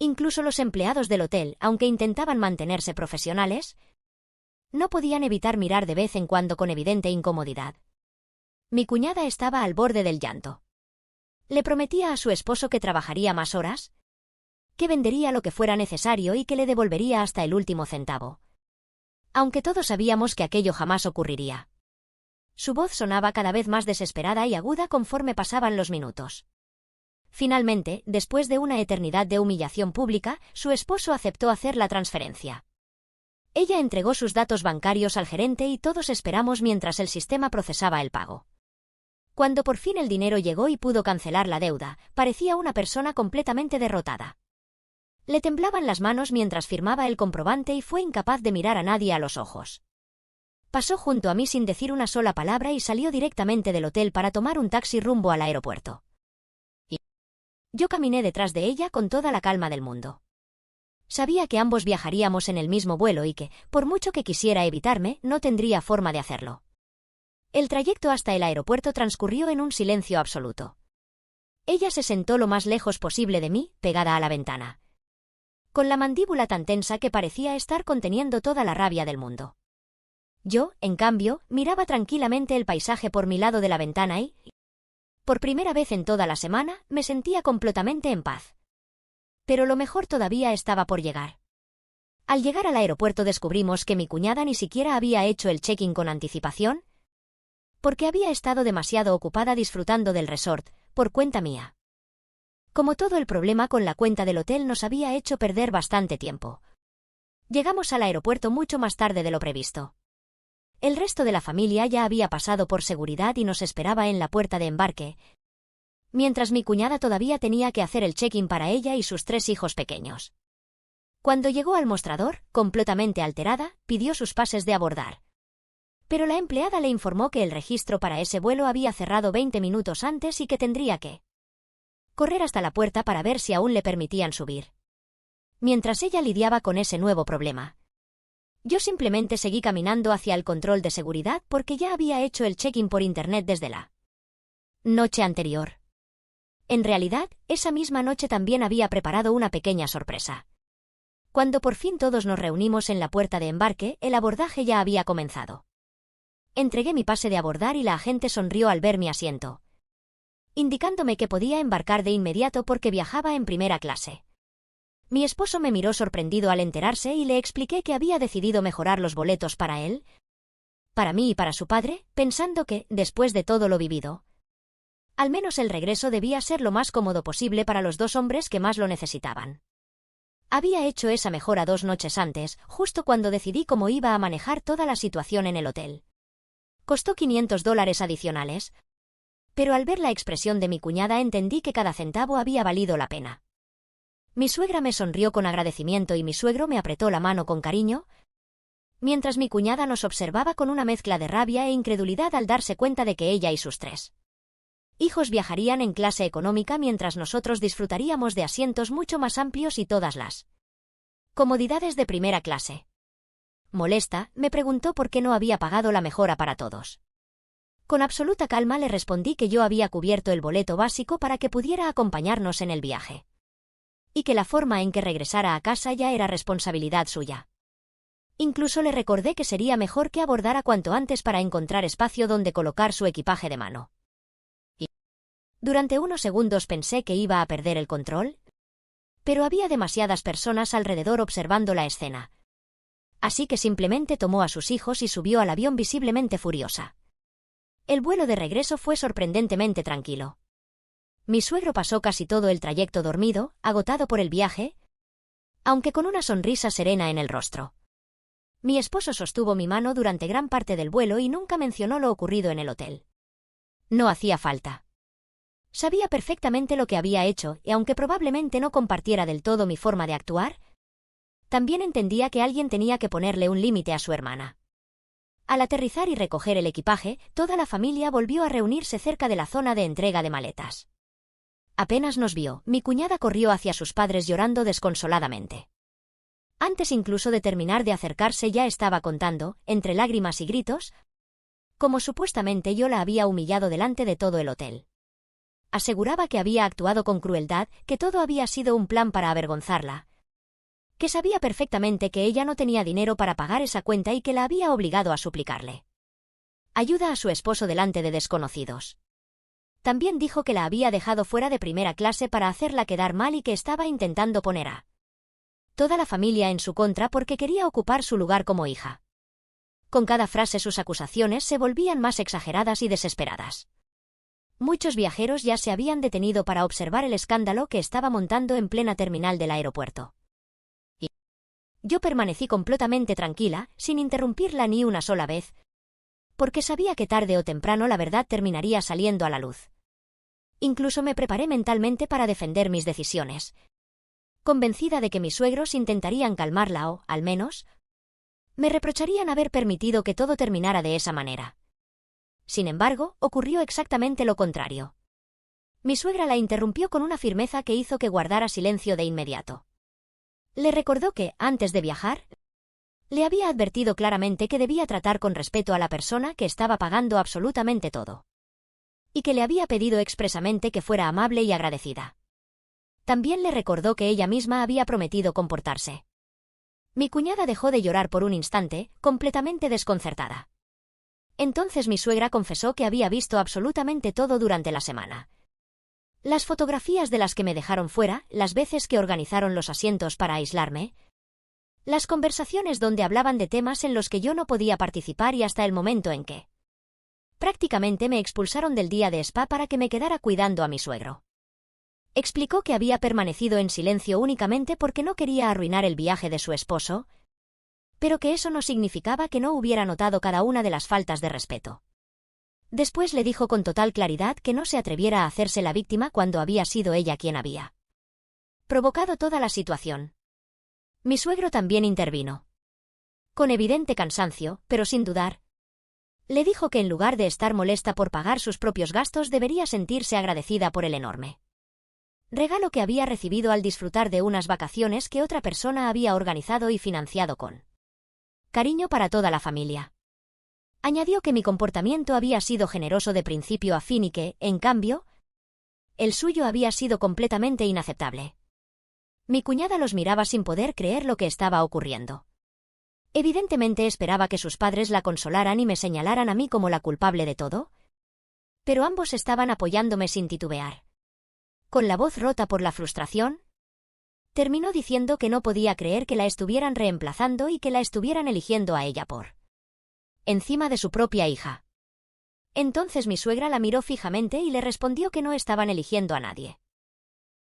Incluso los empleados del hotel, aunque intentaban mantenerse profesionales, no podían evitar mirar de vez en cuando con evidente incomodidad. Mi cuñada estaba al borde del llanto. Le prometía a su esposo que trabajaría más horas, que vendería lo que fuera necesario y que le devolvería hasta el último centavo. Aunque todos sabíamos que aquello jamás ocurriría. Su voz sonaba cada vez más desesperada y aguda conforme pasaban los minutos. Finalmente, después de una eternidad de humillación pública, su esposo aceptó hacer la transferencia. Ella entregó sus datos bancarios al gerente y todos esperamos mientras el sistema procesaba el pago. Cuando por fin el dinero llegó y pudo cancelar la deuda, parecía una persona completamente derrotada. Le temblaban las manos mientras firmaba el comprobante y fue incapaz de mirar a nadie a los ojos. Pasó junto a mí sin decir una sola palabra y salió directamente del hotel para tomar un taxi rumbo al aeropuerto. Y Yo caminé detrás de ella con toda la calma del mundo. Sabía que ambos viajaríamos en el mismo vuelo y que, por mucho que quisiera evitarme, no tendría forma de hacerlo. El trayecto hasta el aeropuerto transcurrió en un silencio absoluto. Ella se sentó lo más lejos posible de mí, pegada a la ventana, con la mandíbula tan tensa que parecía estar conteniendo toda la rabia del mundo. Yo, en cambio, miraba tranquilamente el paisaje por mi lado de la ventana y, por primera vez en toda la semana, me sentía completamente en paz. Pero lo mejor todavía estaba por llegar. Al llegar al aeropuerto descubrimos que mi cuñada ni siquiera había hecho el check-in con anticipación, porque había estado demasiado ocupada disfrutando del resort, por cuenta mía. Como todo el problema con la cuenta del hotel nos había hecho perder bastante tiempo. Llegamos al aeropuerto mucho más tarde de lo previsto. El resto de la familia ya había pasado por seguridad y nos esperaba en la puerta de embarque, mientras mi cuñada todavía tenía que hacer el check-in para ella y sus 3 hijos pequeños. Cuando llegó al mostrador, completamente alterada, pidió sus pases de abordar. Pero la empleada le informó que el registro para ese vuelo había cerrado 20 minutos antes y que tendría que correr hasta la puerta para ver si aún le permitían subir. Mientras ella lidiaba con ese nuevo problema, yo simplemente seguí caminando hacia el control de seguridad porque ya había hecho el check-in por internet desde la noche anterior. En realidad, esa misma noche también había preparado una pequeña sorpresa. Cuando por fin todos nos reunimos en la puerta de embarque, el abordaje ya había comenzado. Entregué mi pase de abordar y la agente sonrió al ver mi asiento, indicándome que podía embarcar de inmediato porque viajaba en primera clase. Mi esposo me miró sorprendido al enterarse y le expliqué que había decidido mejorar los boletos para él, para mí y para su padre, pensando que, después de todo lo vivido, al menos el regreso debía ser lo más cómodo posible para los 2 hombres que más lo necesitaban. Había hecho esa mejora 2 noches antes, justo cuando decidí cómo iba a manejar toda la situación en el hotel. Costó $500 adicionales, pero al ver la expresión de mi cuñada entendí que cada centavo había valido la pena. Mi suegra me sonrió con agradecimiento y mi suegro me apretó la mano con cariño, mientras mi cuñada nos observaba con una mezcla de rabia e incredulidad al darse cuenta de que ella y sus 3 hijos viajarían en clase económica mientras nosotros disfrutaríamos de asientos mucho más amplios y todas las comodidades de primera clase. Molesta, me preguntó por qué no había pagado la mejora para todos. Con absoluta calma le respondí que yo había cubierto el boleto básico para que pudiera acompañarnos en el viaje, y que la forma en que regresara a casa ya era responsabilidad suya. Incluso le recordé que sería mejor que abordara cuanto antes para encontrar espacio donde colocar su equipaje de mano. Durante unos segundos pensé que iba a perder el control, pero había demasiadas personas alrededor observando la escena. Así que simplemente tomó a sus hijos y subió al avión visiblemente furiosa. El vuelo de regreso fue sorprendentemente tranquilo. Mi suegro pasó casi todo el trayecto dormido, agotado por el viaje, aunque con una sonrisa serena en el rostro. Mi esposo sostuvo mi mano durante gran parte del vuelo y nunca mencionó lo ocurrido en el hotel. No hacía falta. Sabía perfectamente lo que había hecho y aunque probablemente no compartiera del todo mi forma de actuar, también entendía que alguien tenía que ponerle un límite a su hermana. Al aterrizar y recoger el equipaje, toda la familia volvió a reunirse cerca de la zona de entrega de maletas. Apenas nos vio, mi cuñada corrió hacia sus padres llorando desconsoladamente. Antes incluso de terminar de acercarse ya estaba contando, entre lágrimas y gritos, cómo supuestamente yo la había humillado delante de todo el hotel. Aseguraba que había actuado con crueldad, que todo había sido un plan para avergonzarla, que sabía perfectamente que ella no tenía dinero para pagar esa cuenta y que la había obligado a suplicarle ayuda a su esposo delante de desconocidos. También dijo que la había dejado fuera de primera clase para hacerla quedar mal y que estaba intentando poner a toda la familia en su contra porque quería ocupar su lugar como hija. Con cada frase sus acusaciones se volvían más exageradas y desesperadas. Muchos viajeros ya se habían detenido para observar el escándalo que estaba montando en plena terminal del aeropuerto. Y yo permanecí completamente tranquila, sin interrumpirla ni una sola vez, porque sabía que tarde o temprano la verdad terminaría saliendo a la luz. Incluso me preparé mentalmente para defender mis decisiones, convencida de que mis suegros intentarían calmarla o, al menos, me reprocharían haber permitido que todo terminara de esa manera. Sin embargo, ocurrió exactamente lo contrario. Mi suegra la interrumpió con una firmeza que hizo que guardara silencio de inmediato. Le recordó que, antes de viajar, le había advertido claramente que debía tratar con respeto a la persona que estaba pagando absolutamente todo. Y que le había pedido expresamente que fuera amable y agradecida. También le recordó que ella misma había prometido comportarse. Mi cuñada dejó de llorar por un instante, completamente desconcertada. Entonces mi suegra confesó que había visto absolutamente todo durante la semana. Las fotografías de las que me dejaron fuera, las veces que organizaron los asientos para aislarme, las conversaciones donde hablaban de temas en los que yo no podía participar y hasta el momento en que prácticamente me expulsaron del día de spa para que me quedara cuidando a mi suegro. Explicó que había permanecido en silencio únicamente porque no quería arruinar el viaje de su esposo, pero que eso no significaba que no hubiera notado cada una de las faltas de respeto. Después le dijo con total claridad que no se atreviera a hacerse la víctima cuando había sido ella quien había provocado toda la situación. Mi suegro también intervino. Con evidente cansancio, pero sin dudar, le dijo que en lugar de estar molesta por pagar sus propios gastos debería sentirse agradecida por el enorme regalo que había recibido al disfrutar de unas vacaciones que otra persona había organizado y financiado con cariño para toda la familia. Añadió que mi comportamiento había sido generoso de principio a fin y que, en cambio, el suyo había sido completamente inaceptable. Mi cuñada los miraba sin poder creer lo que estaba ocurriendo. Evidentemente esperaba que sus padres la consolaran y me señalaran a mí como la culpable de todo, pero ambos estaban apoyándome sin titubear. Con la voz rota por la frustración, terminó diciendo que no podía creer que la estuvieran reemplazando y que la estuvieran eligiendo a ella por encima de su propia hija. Entonces mi suegra la miró fijamente y le respondió que no estaban eligiendo a nadie.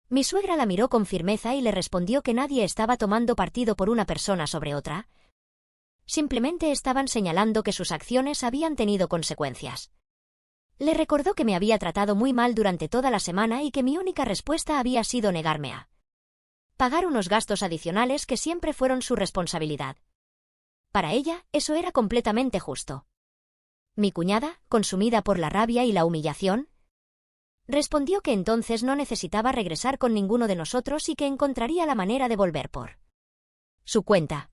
Mi suegra la miró con firmeza y le respondió que nadie estaba tomando partido por una persona sobre otra. Simplemente estaban señalando que sus acciones habían tenido consecuencias. Le recordó que me había tratado muy mal durante toda la semana y que mi única respuesta había sido negarme a pagar unos gastos adicionales que siempre fueron su responsabilidad. Para ella, eso era completamente justo. Mi cuñada, consumida por la rabia y la humillación, respondió que entonces no necesitaba regresar con ninguno de nosotros y que encontraría la manera de volver por su cuenta.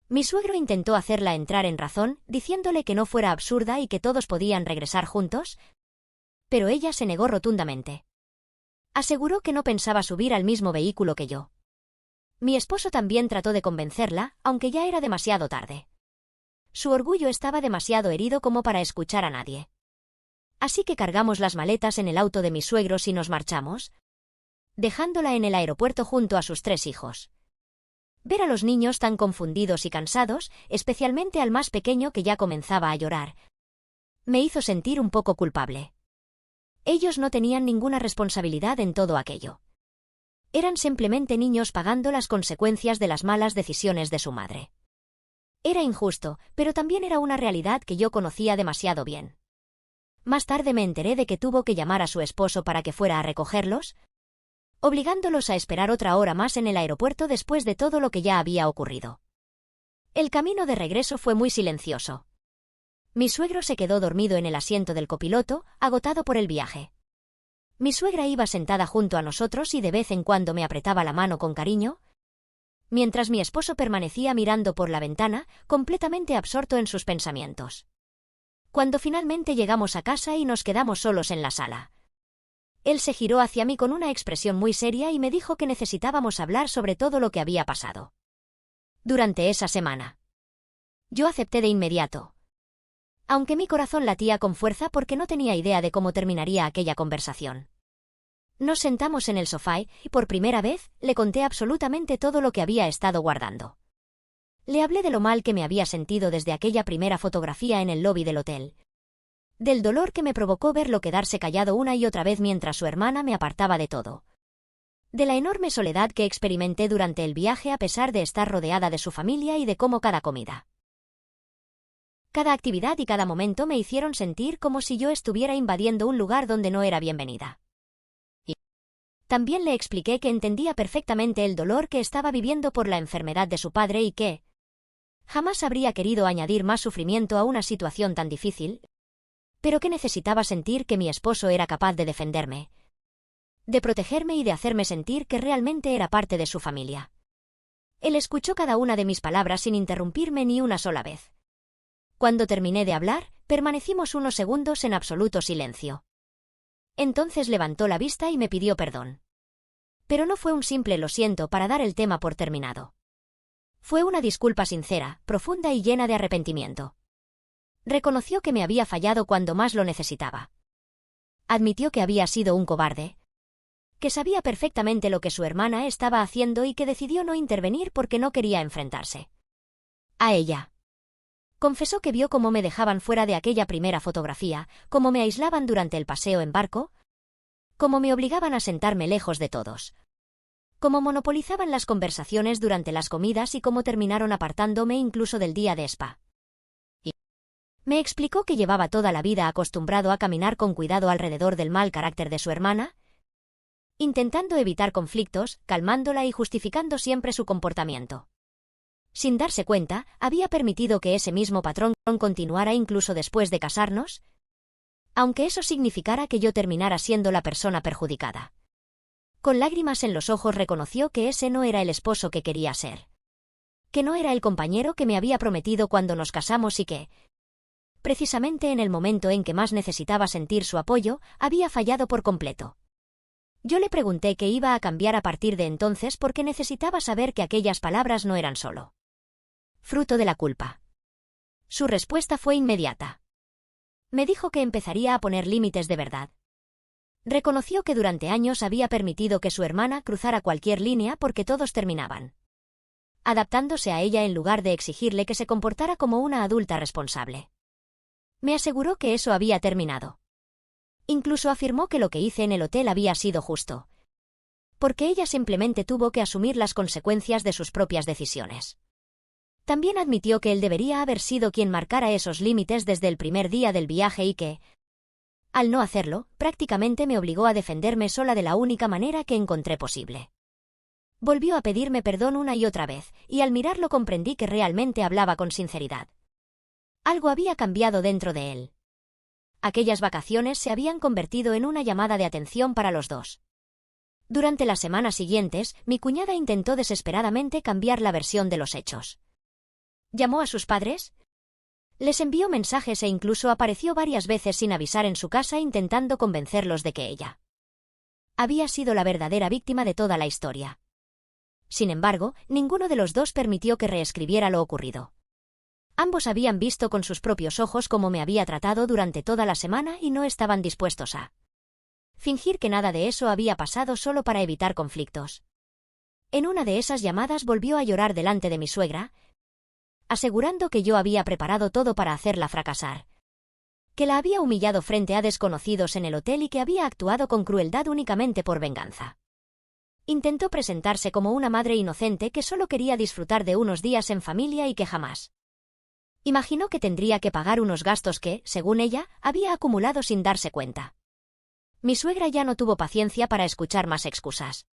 Mi suegro intentó hacerla entrar en razón, diciéndole que no fuera absurda y que todos podían regresar juntos, pero ella se negó rotundamente. Aseguró que no pensaba subir al mismo vehículo que yo. Mi esposo también trató de convencerla, aunque ya era demasiado tarde. Su orgullo estaba demasiado herido como para escuchar a nadie. Así que cargamos las maletas en el auto de mis suegros y nos marchamos, dejándola en el aeropuerto junto a sus 3 hijos. Ver a los niños tan confundidos y cansados, especialmente al más pequeño que ya comenzaba a llorar, me hizo sentir un poco culpable. Ellos no tenían ninguna responsabilidad en todo aquello. Eran simplemente niños pagando las consecuencias de las malas decisiones de su madre. Era injusto, pero también era una realidad que yo conocía demasiado bien. Más tarde me enteré de que tuvo que llamar a su esposo para que fuera a recogerlos, obligándolos a esperar otra hora más en el aeropuerto después de todo lo que ya había ocurrido. El camino de regreso fue muy silencioso. Mi suegro se quedó dormido en el asiento del copiloto, agotado por el viaje. Mi suegra iba sentada junto a nosotros y de vez en cuando me apretaba la mano con cariño, mientras mi esposo permanecía mirando por la ventana, completamente absorto en sus pensamientos. Cuando finalmente llegamos a casa y nos quedamos solos en la sala, él se giró hacia mí con una expresión muy seria y me dijo que necesitábamos hablar sobre todo lo que había pasado durante esa semana. Yo acepté de inmediato, aunque mi corazón latía con fuerza porque no tenía idea de cómo terminaría aquella conversación. Nos sentamos en el sofá y, por primera vez, le conté absolutamente todo lo que había estado guardando. Le hablé de lo mal que me había sentido desde aquella primera fotografía en el lobby del hotel, del dolor que me provocó verlo quedarse callado una y otra vez mientras su hermana me apartaba de todo, de la enorme soledad que experimenté durante el viaje a pesar de estar rodeada de su familia y de cómo cada comida, cada actividad y cada momento me hicieron sentir como si yo estuviera invadiendo un lugar donde no era bienvenida. Y también le expliqué que entendía perfectamente el dolor que estaba viviendo por la enfermedad de su padre y que jamás habría querido añadir más sufrimiento a una situación tan difícil, pero que necesitaba sentir que mi esposo era capaz de defenderme, de protegerme y de hacerme sentir que realmente era parte de su familia. Él escuchó cada una de mis palabras sin interrumpirme ni una sola vez. Cuando terminé de hablar, permanecimos unos segundos en absoluto silencio. Entonces levantó la vista y me pidió perdón. Pero no fue un simple lo siento para dar el tema por terminado. Fue una disculpa sincera, profunda y llena de arrepentimiento. Reconoció que me había fallado cuando más lo necesitaba. Admitió que había sido un cobarde, que sabía perfectamente lo que su hermana estaba haciendo y que decidió no intervenir porque no quería enfrentarse a ella. Confesó que vio cómo me dejaban fuera de aquella primera fotografía, cómo me aislaban durante el paseo en barco, cómo me obligaban a sentarme lejos de todos, cómo monopolizaban las conversaciones durante las comidas y cómo terminaron apartándome incluso del día de spa. Y me explicó que llevaba toda la vida acostumbrado a caminar con cuidado alrededor del mal carácter de su hermana, intentando evitar conflictos, calmándola y justificando siempre su comportamiento. Sin darse cuenta, había permitido que ese mismo patrón continuara incluso después de casarnos, aunque eso significara que yo terminara siendo la persona perjudicada. Con lágrimas en los ojos reconoció que ese no era el esposo que quería ser, que no era el compañero que me había prometido cuando nos casamos y que, precisamente en el momento en que más necesitaba sentir su apoyo, había fallado por completo. Yo le pregunté qué iba a cambiar a partir de entonces porque necesitaba saber que aquellas palabras no eran solo fruto de la culpa. Su respuesta fue inmediata. Me dijo que empezaría a poner límites de verdad. Reconoció que durante años había permitido que su hermana cruzara cualquier línea porque todos terminaban adaptándose a ella en lugar de exigirle que se comportara como una adulta responsable. Me aseguró que eso había terminado. Incluso afirmó que lo que hice en el hotel había sido justo, porque ella simplemente tuvo que asumir las consecuencias de sus propias decisiones. También admitió que él debería haber sido quien marcara esos límites desde el primer día del viaje y que, al no hacerlo, prácticamente me obligó a defenderme sola de la única manera que encontré posible. Volvió a pedirme perdón una y otra vez, y al mirarlo comprendí que realmente hablaba con sinceridad. Algo había cambiado dentro de él. Aquellas vacaciones se habían convertido en una llamada de atención para los dos. Durante las semanas siguientes, mi cuñada intentó desesperadamente cambiar la versión de los hechos. ¿Llamó a sus padres? Les envió mensajes e incluso apareció varias veces sin avisar en su casa intentando convencerlos de que ella había sido la verdadera víctima de toda la historia. Sin embargo, ninguno de los dos permitió que reescribiera lo ocurrido. Ambos habían visto con sus propios ojos cómo me había tratado durante toda la semana y no estaban dispuestos a fingir que nada de eso había pasado solo para evitar conflictos. En una de esas llamadas volvió a llorar delante de mi suegra, asegurando que yo había preparado todo para hacerla fracasar, que la había humillado frente a desconocidos en el hotel y que había actuado con crueldad únicamente por venganza. Intentó presentarse como una madre inocente que solo quería disfrutar de unos días en familia y que jamás imaginó que tendría que pagar unos gastos que, según ella, había acumulado sin darse cuenta. Mi suegra ya no tuvo paciencia para escuchar más excusas.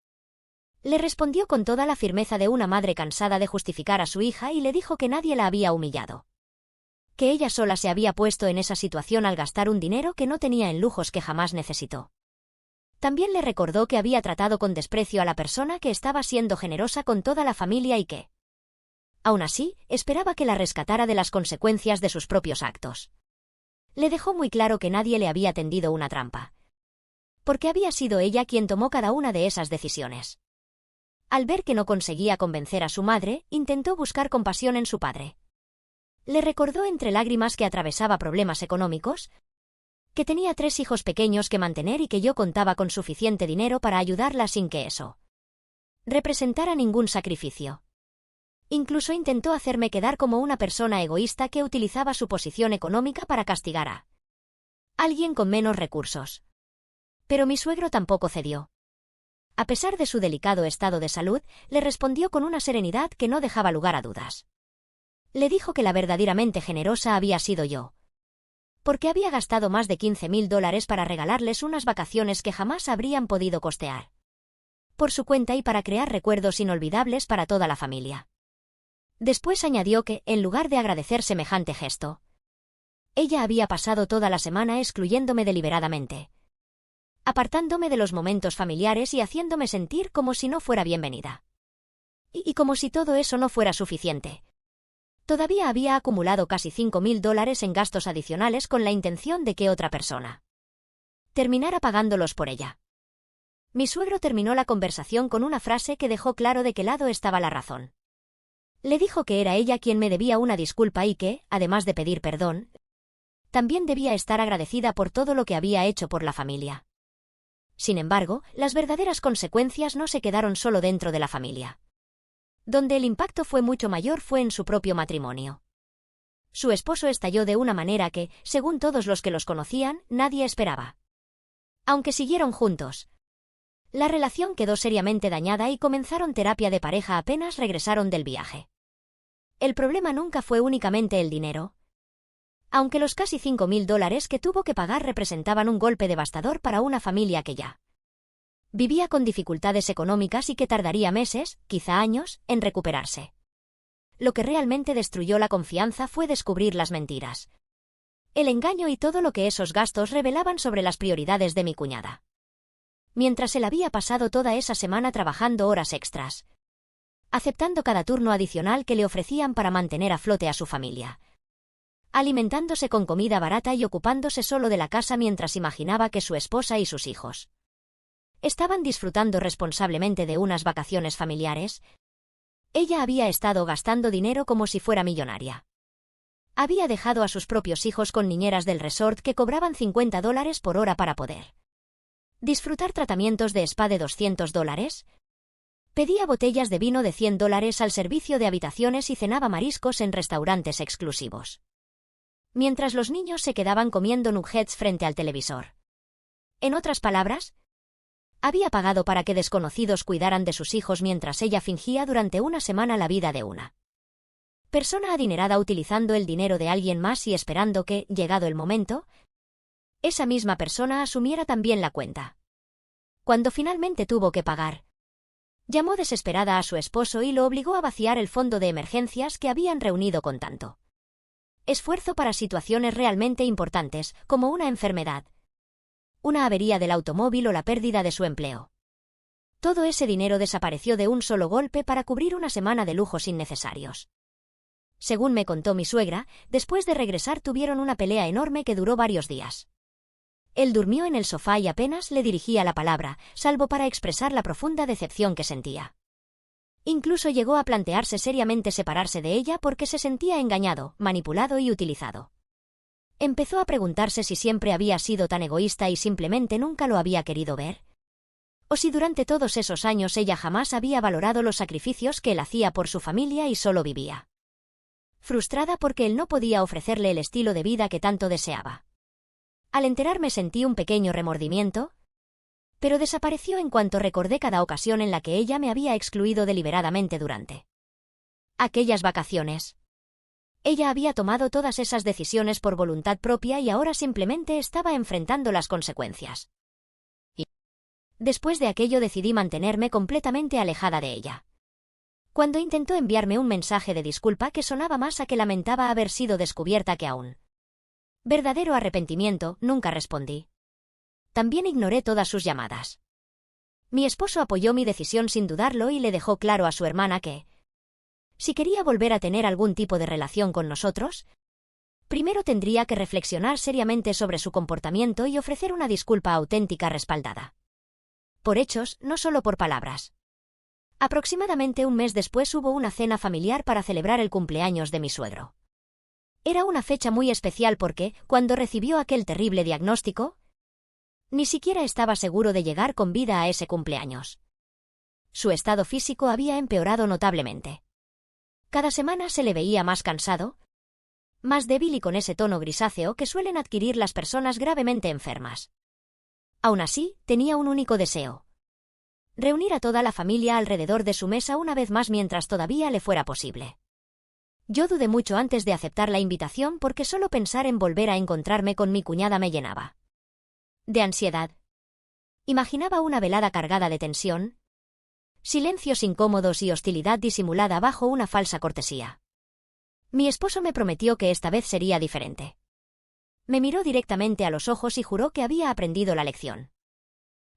Le respondió con toda la firmeza de una madre cansada de justificar a su hija y le dijo que nadie la había humillado, que ella sola se había puesto en esa situación al gastar un dinero que no tenía en lujos que jamás necesitó. También le recordó que había tratado con desprecio a la persona que estaba siendo generosa con toda la familia y que, aún así, esperaba que la rescatara de las consecuencias de sus propios actos. Le dejó muy claro que nadie le había tendido una trampa, porque había sido ella quien tomó cada una de esas decisiones. Al ver que no conseguía convencer a su madre, intentó buscar compasión en su padre. Le recordó entre lágrimas que atravesaba problemas económicos, que tenía 3 hijos pequeños que mantener y que yo contaba con suficiente dinero para ayudarla sin que eso representara ningún sacrificio. Incluso intentó hacerme quedar como una persona egoísta que utilizaba su posición económica para castigar a alguien con menos recursos. Pero mi suegro tampoco cedió. A pesar de su delicado estado de salud, le respondió con una serenidad que no dejaba lugar a dudas. Le dijo que la verdaderamente generosa había sido yo, porque había gastado más de $15,000 para regalarles unas vacaciones que jamás habrían podido costear por su cuenta y para crear recuerdos inolvidables para toda la familia. Después añadió que, en lugar de agradecer semejante gesto, ella había pasado toda la semana excluyéndome deliberadamente. apartándome de los momentos familiares y haciéndome sentir como si no fuera bienvenida. Y como si todo eso no fuera suficiente. Todavía había acumulado casi $5.000 en gastos adicionales con la intención de que otra persona terminara pagándolos por ella. Mi suegro terminó la conversación con una frase que dejó claro de qué lado estaba la razón. Le dijo que era ella quien me debía una disculpa y que, además de pedir perdón, también debía estar agradecida por todo lo que había hecho por la familia. Sin embargo, las verdaderas consecuencias no se quedaron solo dentro de la familia. Donde el impacto fue mucho mayor fue en su propio matrimonio. Su esposo estalló de una manera que, según todos los que los conocían, nadie esperaba. Aunque siguieron juntos, la relación quedó seriamente dañada y comenzaron terapia de pareja apenas regresaron del viaje. El problema nunca fue únicamente el dinero. Aunque los casi $5.000 que tuvo que pagar representaban un golpe devastador para una familia que ya vivía con dificultades económicas y que tardaría meses, quizá años, en recuperarse. Lo que realmente destruyó la confianza fue descubrir las mentiras, el engaño y todo lo que esos gastos revelaban sobre las prioridades de mi cuñada. Mientras él había pasado toda esa semana trabajando horas extras, aceptando cada turno adicional que le ofrecían para mantener a flote a su familia, alimentándose con comida barata y ocupándose solo de la casa mientras imaginaba que su esposa y sus hijos estaban disfrutando responsablemente de unas vacaciones familiares, ella había estado gastando dinero como si fuera millonaria. Había dejado a sus propios hijos con niñeras del resort que cobraban $50 por hora para poder disfrutar tratamientos de spa de $200. Pedía botellas de vino de $100 al servicio de habitaciones y cenaba mariscos en restaurantes exclusivos, mientras los niños se quedaban comiendo nuggets frente al televisor. En otras palabras, había pagado para que desconocidos cuidaran de sus hijos mientras ella fingía durante una semana la vida de una persona adinerada utilizando el dinero de alguien más y esperando que, llegado el momento, esa misma persona asumiera también la cuenta. Cuando finalmente tuvo que pagar, llamó desesperada a su esposo y lo obligó a vaciar el fondo de emergencias que habían reunido con tanto esfuerzo para situaciones realmente importantes, como una enfermedad, una avería del automóvil o la pérdida de su empleo. Todo ese dinero desapareció de un solo golpe para cubrir una semana de lujos innecesarios. Según me contó mi suegra, después de regresar tuvieron una pelea enorme que duró varios días. Él durmió en el sofá y apenas le dirigía la palabra, salvo para expresar la profunda decepción que sentía. Incluso llegó a plantearse seriamente separarse de ella porque se sentía engañado, manipulado y utilizado. Empezó a preguntarse si siempre había sido tan egoísta y simplemente nunca lo había querido ver, o si durante todos esos años ella jamás había valorado los sacrificios que él hacía por su familia y solo vivía frustrada porque él no podía ofrecerle el estilo de vida que tanto deseaba. Al enterarme sentí un pequeño remordimiento, pero desapareció en cuanto recordé cada ocasión en la que ella me había excluido deliberadamente durante aquellas vacaciones. Ella había tomado todas esas decisiones por voluntad propia y ahora simplemente estaba enfrentando las consecuencias. Y después de aquello decidí mantenerme completamente alejada de ella. Cuando intentó enviarme un mensaje de disculpa que sonaba más a que lamentaba haber sido descubierta que a un verdadero arrepentimiento, nunca respondí. También ignoré todas sus llamadas. Mi esposo apoyó mi decisión sin dudarlo y le dejó claro a su hermana que, si quería volver a tener algún tipo de relación con nosotros, primero tendría que reflexionar seriamente sobre su comportamiento y ofrecer una disculpa auténtica respaldada por hechos, no solo por palabras. Aproximadamente un mes después hubo una cena familiar para celebrar el cumpleaños de mi suegro. Era una fecha muy especial porque, cuando recibió aquel terrible diagnóstico, ni siquiera estaba seguro de llegar con vida a ese cumpleaños. Su estado físico había empeorado notablemente. Cada semana se le veía más cansado, más débil y con ese tono grisáceo que suelen adquirir las personas gravemente enfermas. Aún así, tenía un único deseo: reunir a toda la familia alrededor de su mesa una vez más mientras todavía le fuera posible. Yo dudé mucho antes de aceptar la invitación porque solo pensar en volver a encontrarme con mi cuñada me llenaba de ansiedad. Imaginaba una velada cargada de tensión, silencios incómodos y hostilidad disimulada bajo una falsa cortesía. Mi esposo me prometió que esta vez sería diferente. Me miró directamente a los ojos y juró que había aprendido la lección.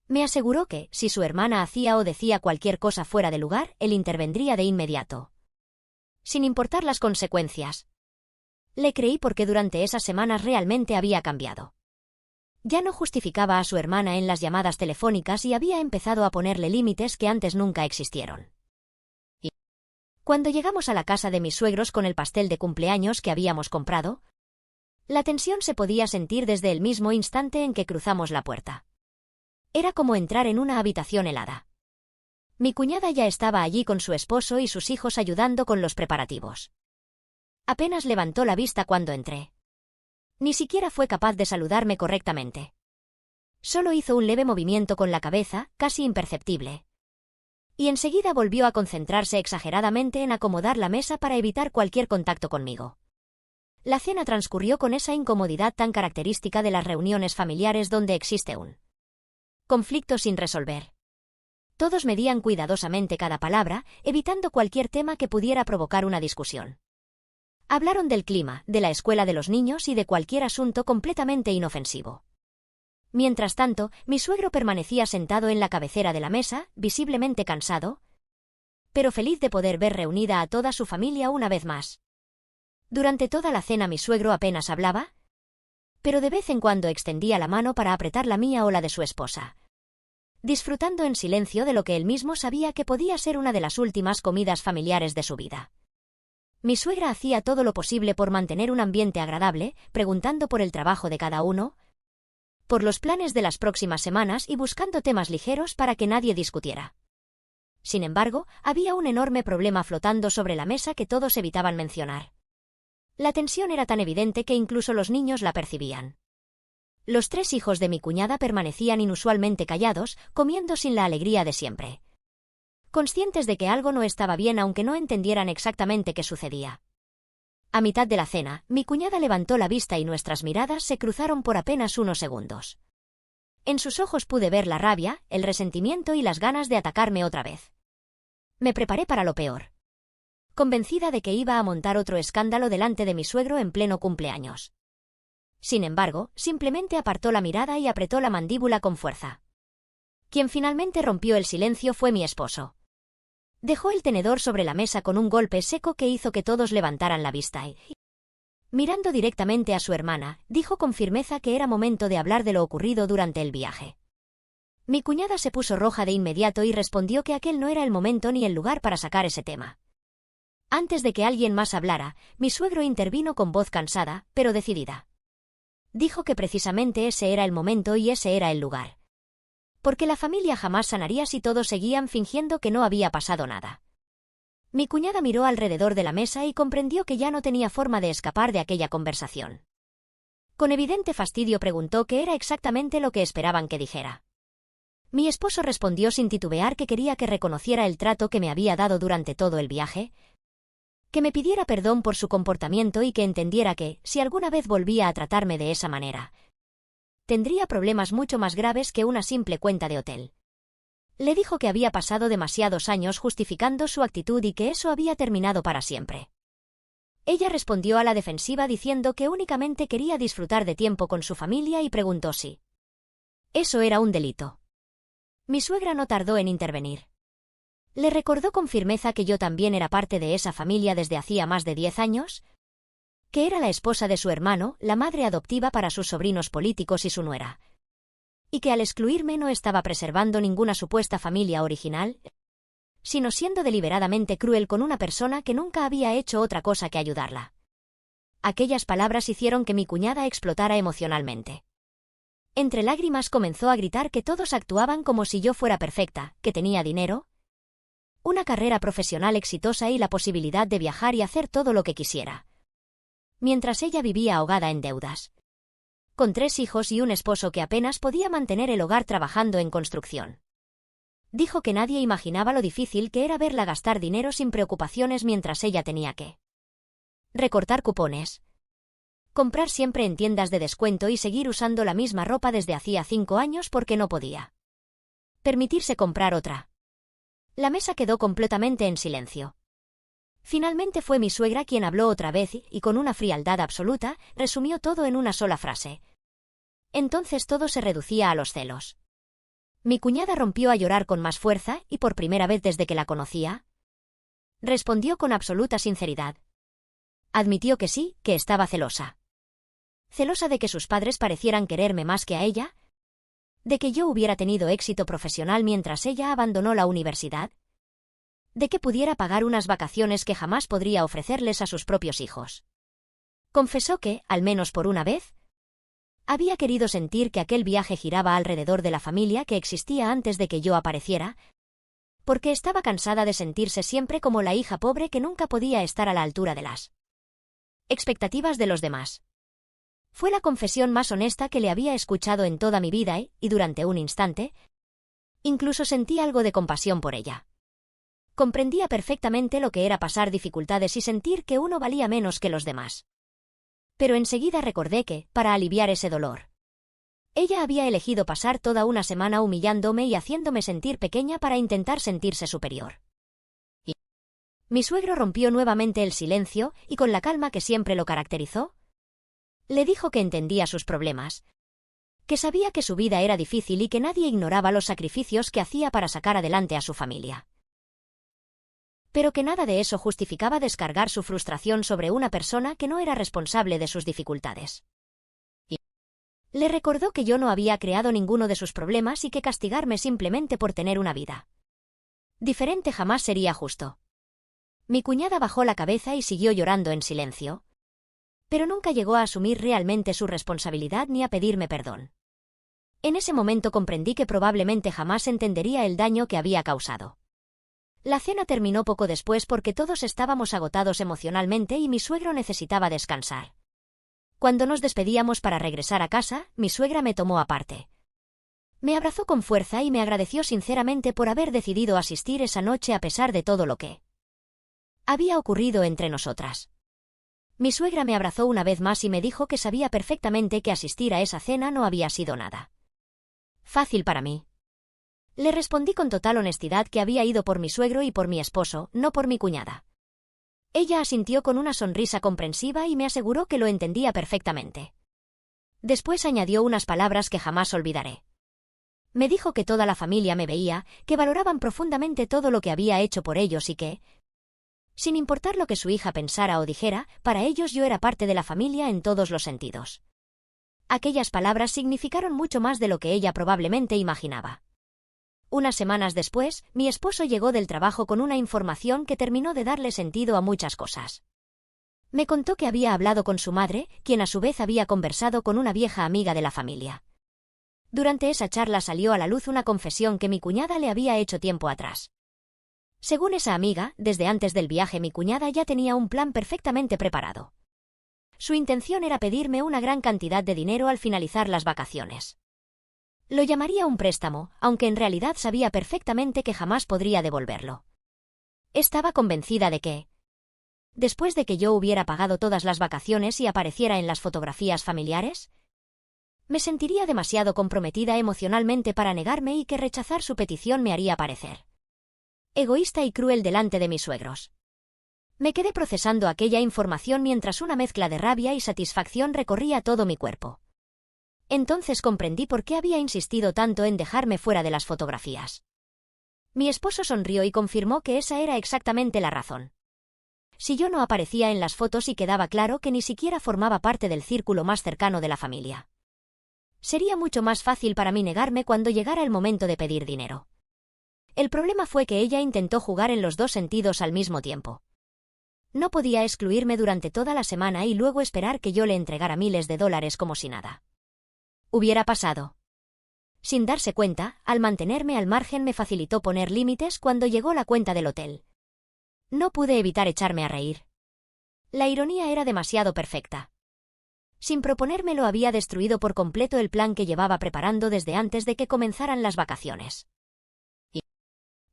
Me aseguró que, si su hermana hacía o decía cualquier cosa fuera de lugar, él intervendría de inmediato, sin importar las consecuencias. Le creí porque durante esas semanas realmente había cambiado. Ya no justificaba a su hermana en las llamadas telefónicas y había empezado a ponerle límites que antes nunca existieron. Y cuando llegamos a la casa de mis suegros con el pastel de cumpleaños que habíamos comprado, la tensión se podía sentir desde el mismo instante en que cruzamos la puerta. Era como entrar en una habitación helada. Mi cuñada ya estaba allí con su esposo y sus hijos ayudando con los preparativos. Apenas levantó la vista cuando entré. Ni siquiera fue capaz de saludarme correctamente. Solo hizo un leve movimiento con la cabeza, casi imperceptible. Y enseguida volvió a concentrarse exageradamente en acomodar la mesa para evitar cualquier contacto conmigo. La cena transcurrió con esa incomodidad tan característica de las reuniones familiares donde existe un conflicto sin resolver. Todos medían cuidadosamente cada palabra, evitando cualquier tema que pudiera provocar una discusión. Hablaron del clima, de la escuela de los niños y de cualquier asunto completamente inofensivo. Mientras tanto, mi suegro permanecía sentado en la cabecera de la mesa, visiblemente cansado, pero feliz de poder ver reunida a toda su familia una vez más. Durante toda la cena mi suegro apenas hablaba, pero de vez en cuando extendía la mano para apretar la mía o la de su esposa, disfrutando en silencio de lo que él mismo sabía que podía ser una de las últimas comidas familiares de su vida. Mi suegra hacía todo lo posible por mantener un ambiente agradable, preguntando por el trabajo de cada uno, por los planes de las próximas semanas y buscando temas ligeros para que nadie discutiera. Sin embargo, había un enorme problema flotando sobre la mesa que todos evitaban mencionar. La tensión era tan evidente que incluso los niños la percibían. Los 3 hijos de mi cuñada permanecían inusualmente callados, comiendo sin la alegría de siempre, conscientes de que algo no estaba bien aunque no entendieran exactamente qué sucedía. A mitad de la cena, mi cuñada levantó la vista y nuestras miradas se cruzaron por apenas unos segundos. En sus ojos pude ver la rabia, el resentimiento y las ganas de atacarme otra vez. Me preparé para lo peor, convencida de que iba a montar otro escándalo delante de mi suegro en pleno cumpleaños. Sin embargo, simplemente apartó la mirada y apretó la mandíbula con fuerza. Quien finalmente rompió el silencio fue mi esposo. Dejó el tenedor sobre la mesa con un golpe seco que hizo que todos levantaran la vista y, mirando directamente a su hermana, dijo con firmeza que era momento de hablar de lo ocurrido durante el viaje. Mi cuñada se puso roja de inmediato y respondió que aquel no era el momento ni el lugar para sacar ese tema. Antes de que alguien más hablara, mi suegro intervino con voz cansada, pero decidida. Dijo que precisamente ese era el momento y ese era el lugar. Porque la familia jamás sanaría si todos seguían fingiendo que no había pasado nada. Mi cuñada miró alrededor de la mesa y comprendió que ya no tenía forma de escapar de aquella conversación. Con evidente fastidio preguntó qué era exactamente lo que esperaban que dijera. Mi esposo respondió sin titubear que quería que reconociera el trato que me había dado durante todo el viaje, que me pidiera perdón por su comportamiento y que entendiera que, si alguna vez volvía a tratarme de esa manera, tendría problemas mucho más graves que una simple cuenta de hotel. Le dijo que había pasado demasiados años justificando su actitud y que eso había terminado para siempre. Ella respondió a la defensiva diciendo que únicamente quería disfrutar de tiempo con su familia y preguntó si eso era un delito. Mi suegra no tardó en intervenir. Le recordó con firmeza que yo también era parte de esa familia desde hacía más de 10 años, que era la esposa de su hermano, la madre adoptiva para sus sobrinos políticos y su nuera, y que al excluirme no estaba preservando ninguna supuesta familia original, sino siendo deliberadamente cruel con una persona que nunca había hecho otra cosa que ayudarla. Aquellas palabras hicieron que mi cuñada explotara emocionalmente. Entre lágrimas comenzó a gritar que todos actuaban como si yo fuera perfecta, que tenía dinero, una carrera profesional exitosa y la posibilidad de viajar y hacer todo lo que quisiera, mientras ella vivía ahogada en deudas, con 3 hijos y un esposo que apenas podía mantener el hogar trabajando en construcción. Dijo que nadie imaginaba lo difícil que era verla gastar dinero sin preocupaciones mientras ella tenía que recortar cupones, comprar siempre en tiendas de descuento y seguir usando la misma ropa desde hacía 5 años porque no podía permitirse comprar otra. La mesa quedó completamente en silencio. Finalmente fue mi suegra quien habló otra vez y, con una frialdad absoluta, resumió todo en una sola frase. Entonces todo se reducía a los celos. Mi cuñada rompió a llorar con más fuerza y por primera vez desde que la conocía, respondió con absoluta sinceridad. Admitió que sí, que estaba celosa. Celosa de que sus padres parecieran quererme más que a ella, de que yo hubiera tenido éxito profesional mientras ella abandonó la universidad, de que pudiera pagar unas vacaciones que jamás podría ofrecerles a sus propios hijos. Confesó que, al menos por una vez, había querido sentir que aquel viaje giraba alrededor de la familia que existía antes de que yo apareciera, porque estaba cansada de sentirse siempre como la hija pobre que nunca podía estar a la altura de las expectativas de los demás. Fue la confesión más honesta que le había escuchado en toda mi vida y durante un instante, incluso sentí algo de compasión por ella. Comprendía perfectamente lo que era pasar dificultades y sentir que uno valía menos que los demás. Pero enseguida recordé que, para aliviar ese dolor, ella había elegido pasar toda una semana humillándome y haciéndome sentir pequeña para intentar sentirse superior. Y mi suegro rompió nuevamente el silencio y con la calma que siempre lo caracterizó, le dijo que entendía sus problemas, que sabía que su vida era difícil y que nadie ignoraba los sacrificios que hacía para sacar adelante a su familia. Pero que nada de eso justificaba descargar su frustración sobre una persona que no era responsable de sus dificultades. Y le recordó que yo no había creado ninguno de sus problemas y que castigarme simplemente por tener una vida diferente jamás sería justo. Mi cuñada bajó la cabeza y siguió llorando en silencio, pero nunca llegó a asumir realmente su responsabilidad ni a pedirme perdón. En ese momento comprendí que probablemente jamás entendería el daño que había causado. La cena terminó poco después porque todos estábamos agotados emocionalmente y mi suegro necesitaba descansar. Cuando nos despedíamos para regresar a casa, mi suegra me tomó aparte. Me abrazó con fuerza y me agradeció sinceramente por haber decidido asistir esa noche a pesar de todo lo que había ocurrido entre nosotras. Mi suegra me abrazó una vez más y me dijo que sabía perfectamente que asistir a esa cena no había sido nada fácil para mí. Le respondí con total honestidad que había ido por mi suegro y por mi esposo, no por mi cuñada. Ella asintió con una sonrisa comprensiva y me aseguró que lo entendía perfectamente. Después añadió unas palabras que jamás olvidaré. Me dijo que toda la familia me veía, que valoraban profundamente todo lo que había hecho por ellos y que, sin importar lo que su hija pensara o dijera, para ellos yo era parte de la familia en todos los sentidos. Aquellas palabras significaron mucho más de lo que ella probablemente imaginaba. Unas semanas después, mi esposo llegó del trabajo con una información que terminó de darle sentido a muchas cosas. Me contó que había hablado con su madre, quien a su vez había conversado con una vieja amiga de la familia. Durante esa charla salió a la luz una confesión que mi cuñada le había hecho tiempo atrás. Según esa amiga, desde antes del viaje mi cuñada ya tenía un plan perfectamente preparado. Su intención era pedirme una gran cantidad de dinero al finalizar las vacaciones. Lo llamaría un préstamo, aunque en realidad sabía perfectamente que jamás podría devolverlo. Estaba convencida de que, después de que yo hubiera pagado todas las vacaciones y apareciera en las fotografías familiares, me sentiría demasiado comprometida emocionalmente para negarme y que rechazar su petición me haría parecer egoísta y cruel delante de mis suegros. Me quedé procesando aquella información mientras una mezcla de rabia y satisfacción recorría todo mi cuerpo. Entonces comprendí por qué había insistido tanto en dejarme fuera de las fotografías. Mi esposo sonrió y confirmó que esa era exactamente la razón. Si yo no aparecía en las fotos y quedaba claro que ni siquiera formaba parte del círculo más cercano de la familia, sería mucho más fácil para mí negarme cuando llegara el momento de pedir dinero. El problema fue que ella intentó jugar en los dos sentidos al mismo tiempo. No podía excluirme durante toda la semana y luego esperar que yo le entregara miles de dólares como si nada hubiera pasado. Sin darse cuenta, al mantenerme al margen me facilitó poner límites cuando llegó la cuenta del hotel. No pude evitar echarme a reír. La ironía era demasiado perfecta. Sin proponérmelo había destruido por completo el plan que llevaba preparando desde antes de que comenzaran las vacaciones.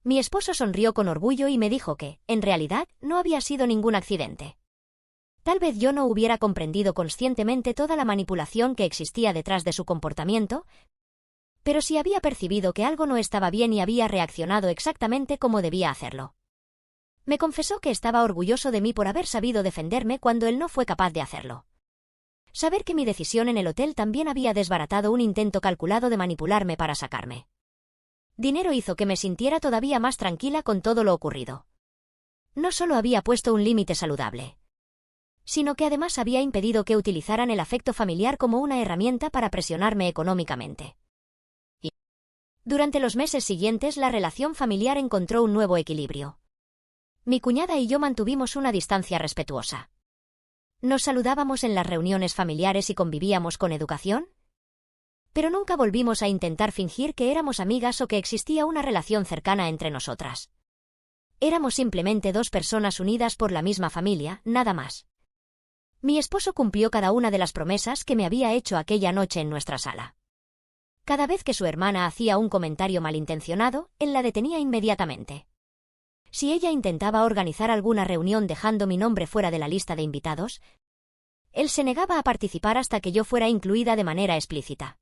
Mi esposo sonrió con orgullo y me dijo que, en realidad, no había sido ningún accidente. Tal vez yo no hubiera comprendido conscientemente toda la manipulación que existía detrás de su comportamiento, pero sí había percibido que algo no estaba bien y había reaccionado exactamente como debía hacerlo. Me confesó que estaba orgulloso de mí por haber sabido defenderme cuando él no fue capaz de hacerlo. Saber que mi decisión en el hotel también había desbaratado un intento calculado de manipularme para sacarme dinero hizo que me sintiera todavía más tranquila con todo lo ocurrido. No solo había puesto un límite saludable, sino que además había impedido que utilizaran el afecto familiar como una herramienta para presionarme económicamente. Y durante los meses siguientes la relación familiar encontró un nuevo equilibrio. Mi cuñada y yo mantuvimos una distancia respetuosa. Nos saludábamos en las reuniones familiares y convivíamos con educación, pero nunca volvimos a intentar fingir que éramos amigas o que existía una relación cercana entre nosotras. Éramos simplemente dos personas unidas por la misma familia, nada más. Mi esposo cumplió cada una de las promesas que me había hecho aquella noche en nuestra sala. Cada vez que su hermana hacía un comentario malintencionado, él la detenía inmediatamente. Si ella intentaba organizar alguna reunión dejando mi nombre fuera de la lista de invitados, él se negaba a participar hasta que yo fuera incluida de manera explícita.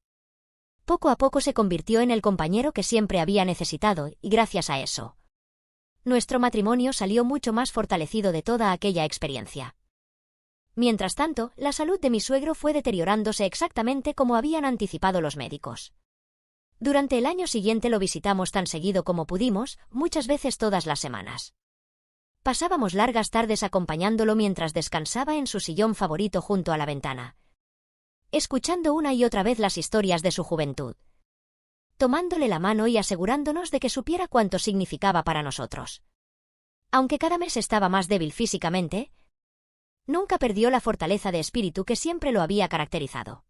Poco a poco se convirtió en el compañero que siempre había necesitado, y gracias a eso, nuestro matrimonio salió mucho más fortalecido de toda aquella experiencia. Mientras tanto, la salud de mi suegro fue deteriorándose exactamente como habían anticipado los médicos. Durante el año siguiente lo visitamos tan seguido como pudimos, muchas veces todas las semanas. Pasábamos largas tardes acompañándolo mientras descansaba en su sillón favorito junto a la ventana, escuchando una y otra vez las historias de su juventud, tomándole la mano y asegurándonos de que supiera cuánto significaba para nosotros. Aunque cada mes estaba más débil físicamente, nunca perdió la fortaleza de espíritu que siempre lo había caracterizado.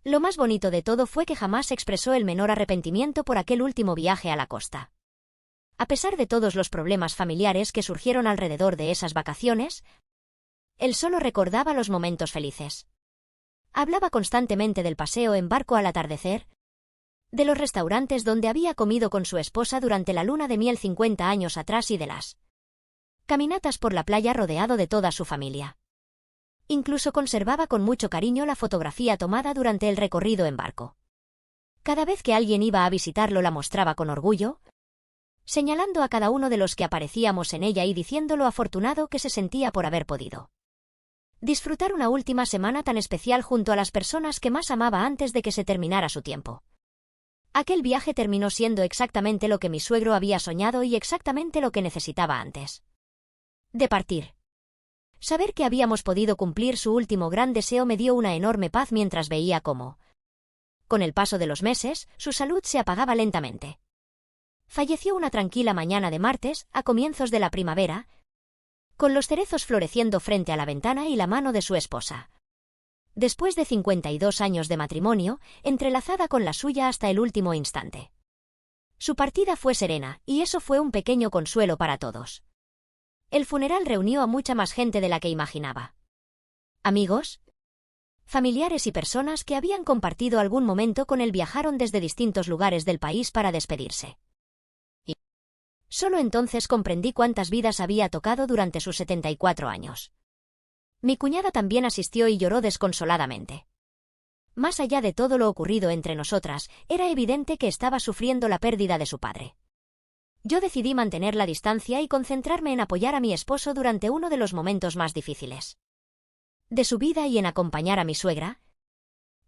Lo más bonito de todo fue que jamás expresó el menor arrepentimiento por aquel último viaje a la costa. A pesar de todos los problemas familiares que surgieron alrededor de esas vacaciones, él solo recordaba los momentos felices. Hablaba constantemente del paseo en barco al atardecer, de los restaurantes donde había comido con su esposa durante la luna de miel 50 años atrás y de las caminatas por la playa rodeado de toda su familia. Incluso conservaba con mucho cariño la fotografía tomada durante el recorrido en barco. Cada vez que alguien iba a visitarlo la mostraba con orgullo, señalando a cada uno de los que aparecíamos en ella y diciendo lo afortunado que se sentía por haber podido disfrutar una última semana tan especial junto a las personas que más amaba antes de que se terminara su tiempo. Aquel viaje terminó siendo exactamente lo que mi suegro había soñado y exactamente lo que necesitaba antes de partir. Saber que habíamos podido cumplir su último gran deseo me dio una enorme paz mientras veía cómo, con el paso de los meses, su salud se apagaba lentamente. Falleció una tranquila mañana de martes, a comienzos de la primavera, con los cerezos floreciendo frente a la ventana y la mano de su esposa. Después de 52 años de matrimonio, entrelazada con la suya hasta el último instante. Su partida fue serena, y eso fue un pequeño consuelo para todos. El funeral reunió a mucha más gente de la que imaginaba. Amigos, familiares y personas que habían compartido algún momento con él viajaron desde distintos lugares del país para despedirse. Y solo entonces comprendí cuántas vidas había tocado durante sus 74 años. Mi cuñada también asistió y lloró desconsoladamente. Más allá de todo lo ocurrido entre nosotras, era evidente que estaba sufriendo la pérdida de su padre. Yo decidí mantener la distancia y concentrarme en apoyar a mi esposo durante uno de los momentos más difíciles de su vida y en acompañar a mi suegra,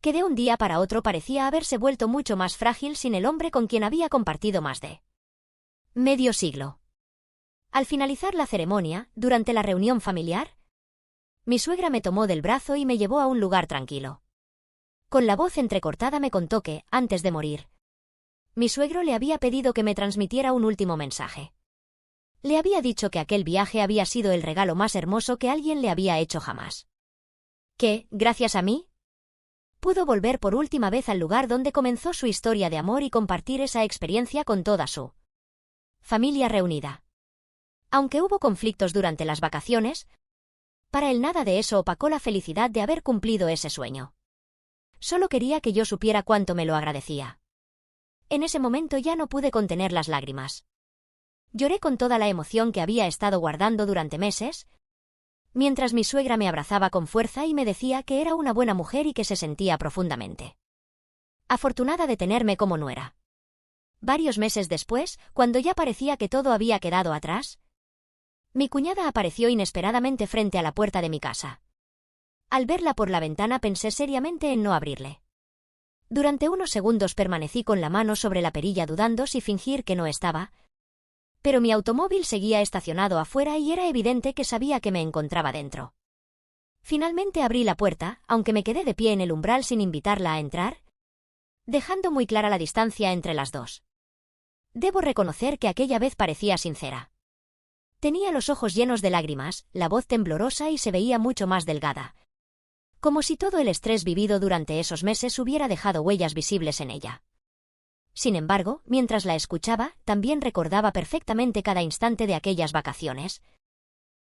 que de un día para otro parecía haberse vuelto mucho más frágil sin el hombre con quien había compartido más de medio siglo. Al finalizar la ceremonia, durante la reunión familiar, mi suegra me tomó del brazo y me llevó a un lugar tranquilo. Con la voz entrecortada me contó que, antes de morir, mi suegro le había pedido que me transmitiera un último mensaje. Le había dicho que aquel viaje había sido el regalo más hermoso que alguien le había hecho jamás. Que, gracias a mí, pudo volver por última vez al lugar donde comenzó su historia de amor y compartir esa experiencia con toda su familia reunida. Aunque hubo conflictos durante las vacaciones, para él nada de eso opacó la felicidad de haber cumplido ese sueño. Solo quería que yo supiera cuánto me lo agradecía. En ese momento ya no pude contener las lágrimas. Lloré con toda la emoción que había estado guardando durante meses, mientras mi suegra me abrazaba con fuerza y me decía que era una buena mujer y que se sentía profundamente afortunada de tenerme como nuera. Varios meses después, cuando ya parecía que todo había quedado atrás, mi cuñada apareció inesperadamente frente a la puerta de mi casa. Al verla por la ventana pensé seriamente en no abrirle. Durante unos segundos permanecí con la mano sobre la perilla dudando si fingir que no estaba, pero mi automóvil seguía estacionado afuera y era evidente que sabía que me encontraba dentro. Finalmente abrí la puerta, aunque me quedé de pie en el umbral sin invitarla a entrar, dejando muy clara la distancia entre las dos. Debo reconocer que aquella vez parecía sincera. Tenía los ojos llenos de lágrimas, la voz temblorosa y se veía mucho más delgada, como si todo el estrés vivido durante esos meses hubiera dejado huellas visibles en ella. Sin embargo, mientras la escuchaba, también recordaba perfectamente cada instante de aquellas vacaciones,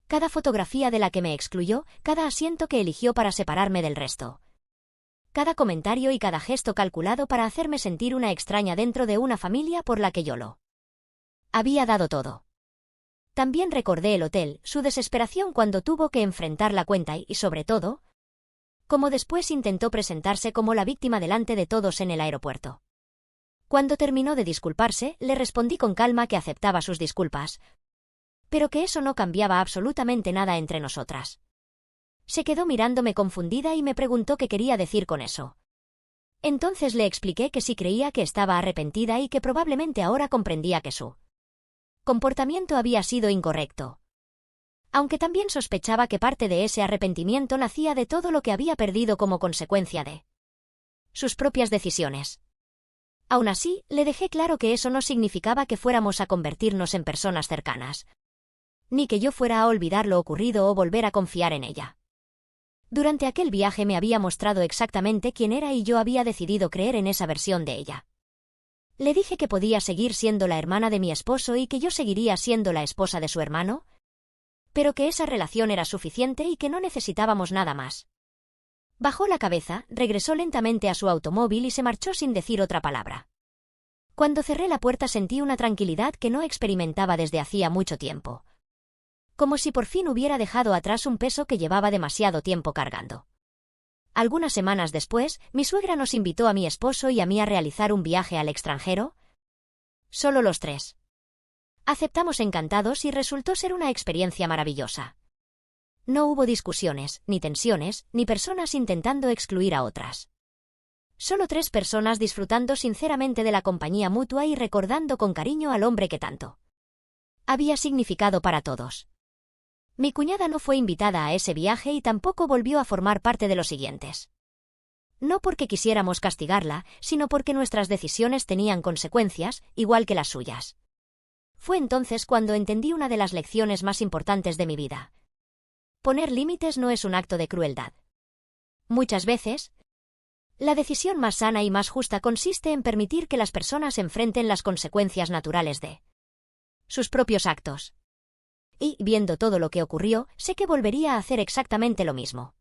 cada fotografía de la que me excluyó, cada asiento que eligió para separarme del resto, cada comentario y cada gesto calculado para hacerme sentir una extraña dentro de una familia por la que yo lo había dado todo. También recordé el hotel, su desesperación cuando tuvo que enfrentar la cuenta y, sobre todo, cómo después intentó presentarse como la víctima delante de todos en el aeropuerto. Cuando terminó de disculparse, le respondí con calma que aceptaba sus disculpas, pero que eso no cambiaba absolutamente nada entre nosotras. Se quedó mirándome confundida y me preguntó qué quería decir con eso. Entonces le expliqué que sí creía que estaba arrepentida y que probablemente ahora comprendía que su comportamiento había sido incorrecto, aunque también sospechaba que parte de ese arrepentimiento nacía de todo lo que había perdido como consecuencia de sus propias decisiones. Aún así, le dejé claro que eso no significaba que fuéramos a convertirnos en personas cercanas, ni que yo fuera a olvidar lo ocurrido o volver a confiar en ella. Durante aquel viaje me había mostrado exactamente quién era y yo había decidido creer en esa versión de ella. Le dije que podía seguir siendo la hermana de mi esposo y que yo seguiría siendo la esposa de su hermano, pero que esa relación era suficiente y que no necesitábamos nada más. Bajó la cabeza, regresó lentamente a su automóvil y se marchó sin decir otra palabra. Cuando cerré la puerta sentí una tranquilidad que no experimentaba desde hacía mucho tiempo, como si por fin hubiera dejado atrás un peso que llevaba demasiado tiempo cargando. Algunas semanas después, mi suegra nos invitó a mi esposo y a mí a realizar un viaje al extranjero. Solo los tres. Aceptamos encantados y resultó ser una experiencia maravillosa. No hubo discusiones, ni tensiones, ni personas intentando excluir a otras. Solo tres personas disfrutando sinceramente de la compañía mutua y recordando con cariño al hombre que tanto había significado para todos. Mi cuñada no fue invitada a ese viaje y tampoco volvió a formar parte de los siguientes. No porque quisiéramos castigarla, sino porque nuestras decisiones tenían consecuencias, igual que las suyas. Fue entonces cuando entendí una de las lecciones más importantes de mi vida. Poner límites no es un acto de crueldad. Muchas veces, la decisión más sana y más justa consiste en permitir que las personas enfrenten las consecuencias naturales de sus propios actos. Y, viendo todo lo que ocurrió, sé que volvería a hacer exactamente lo mismo.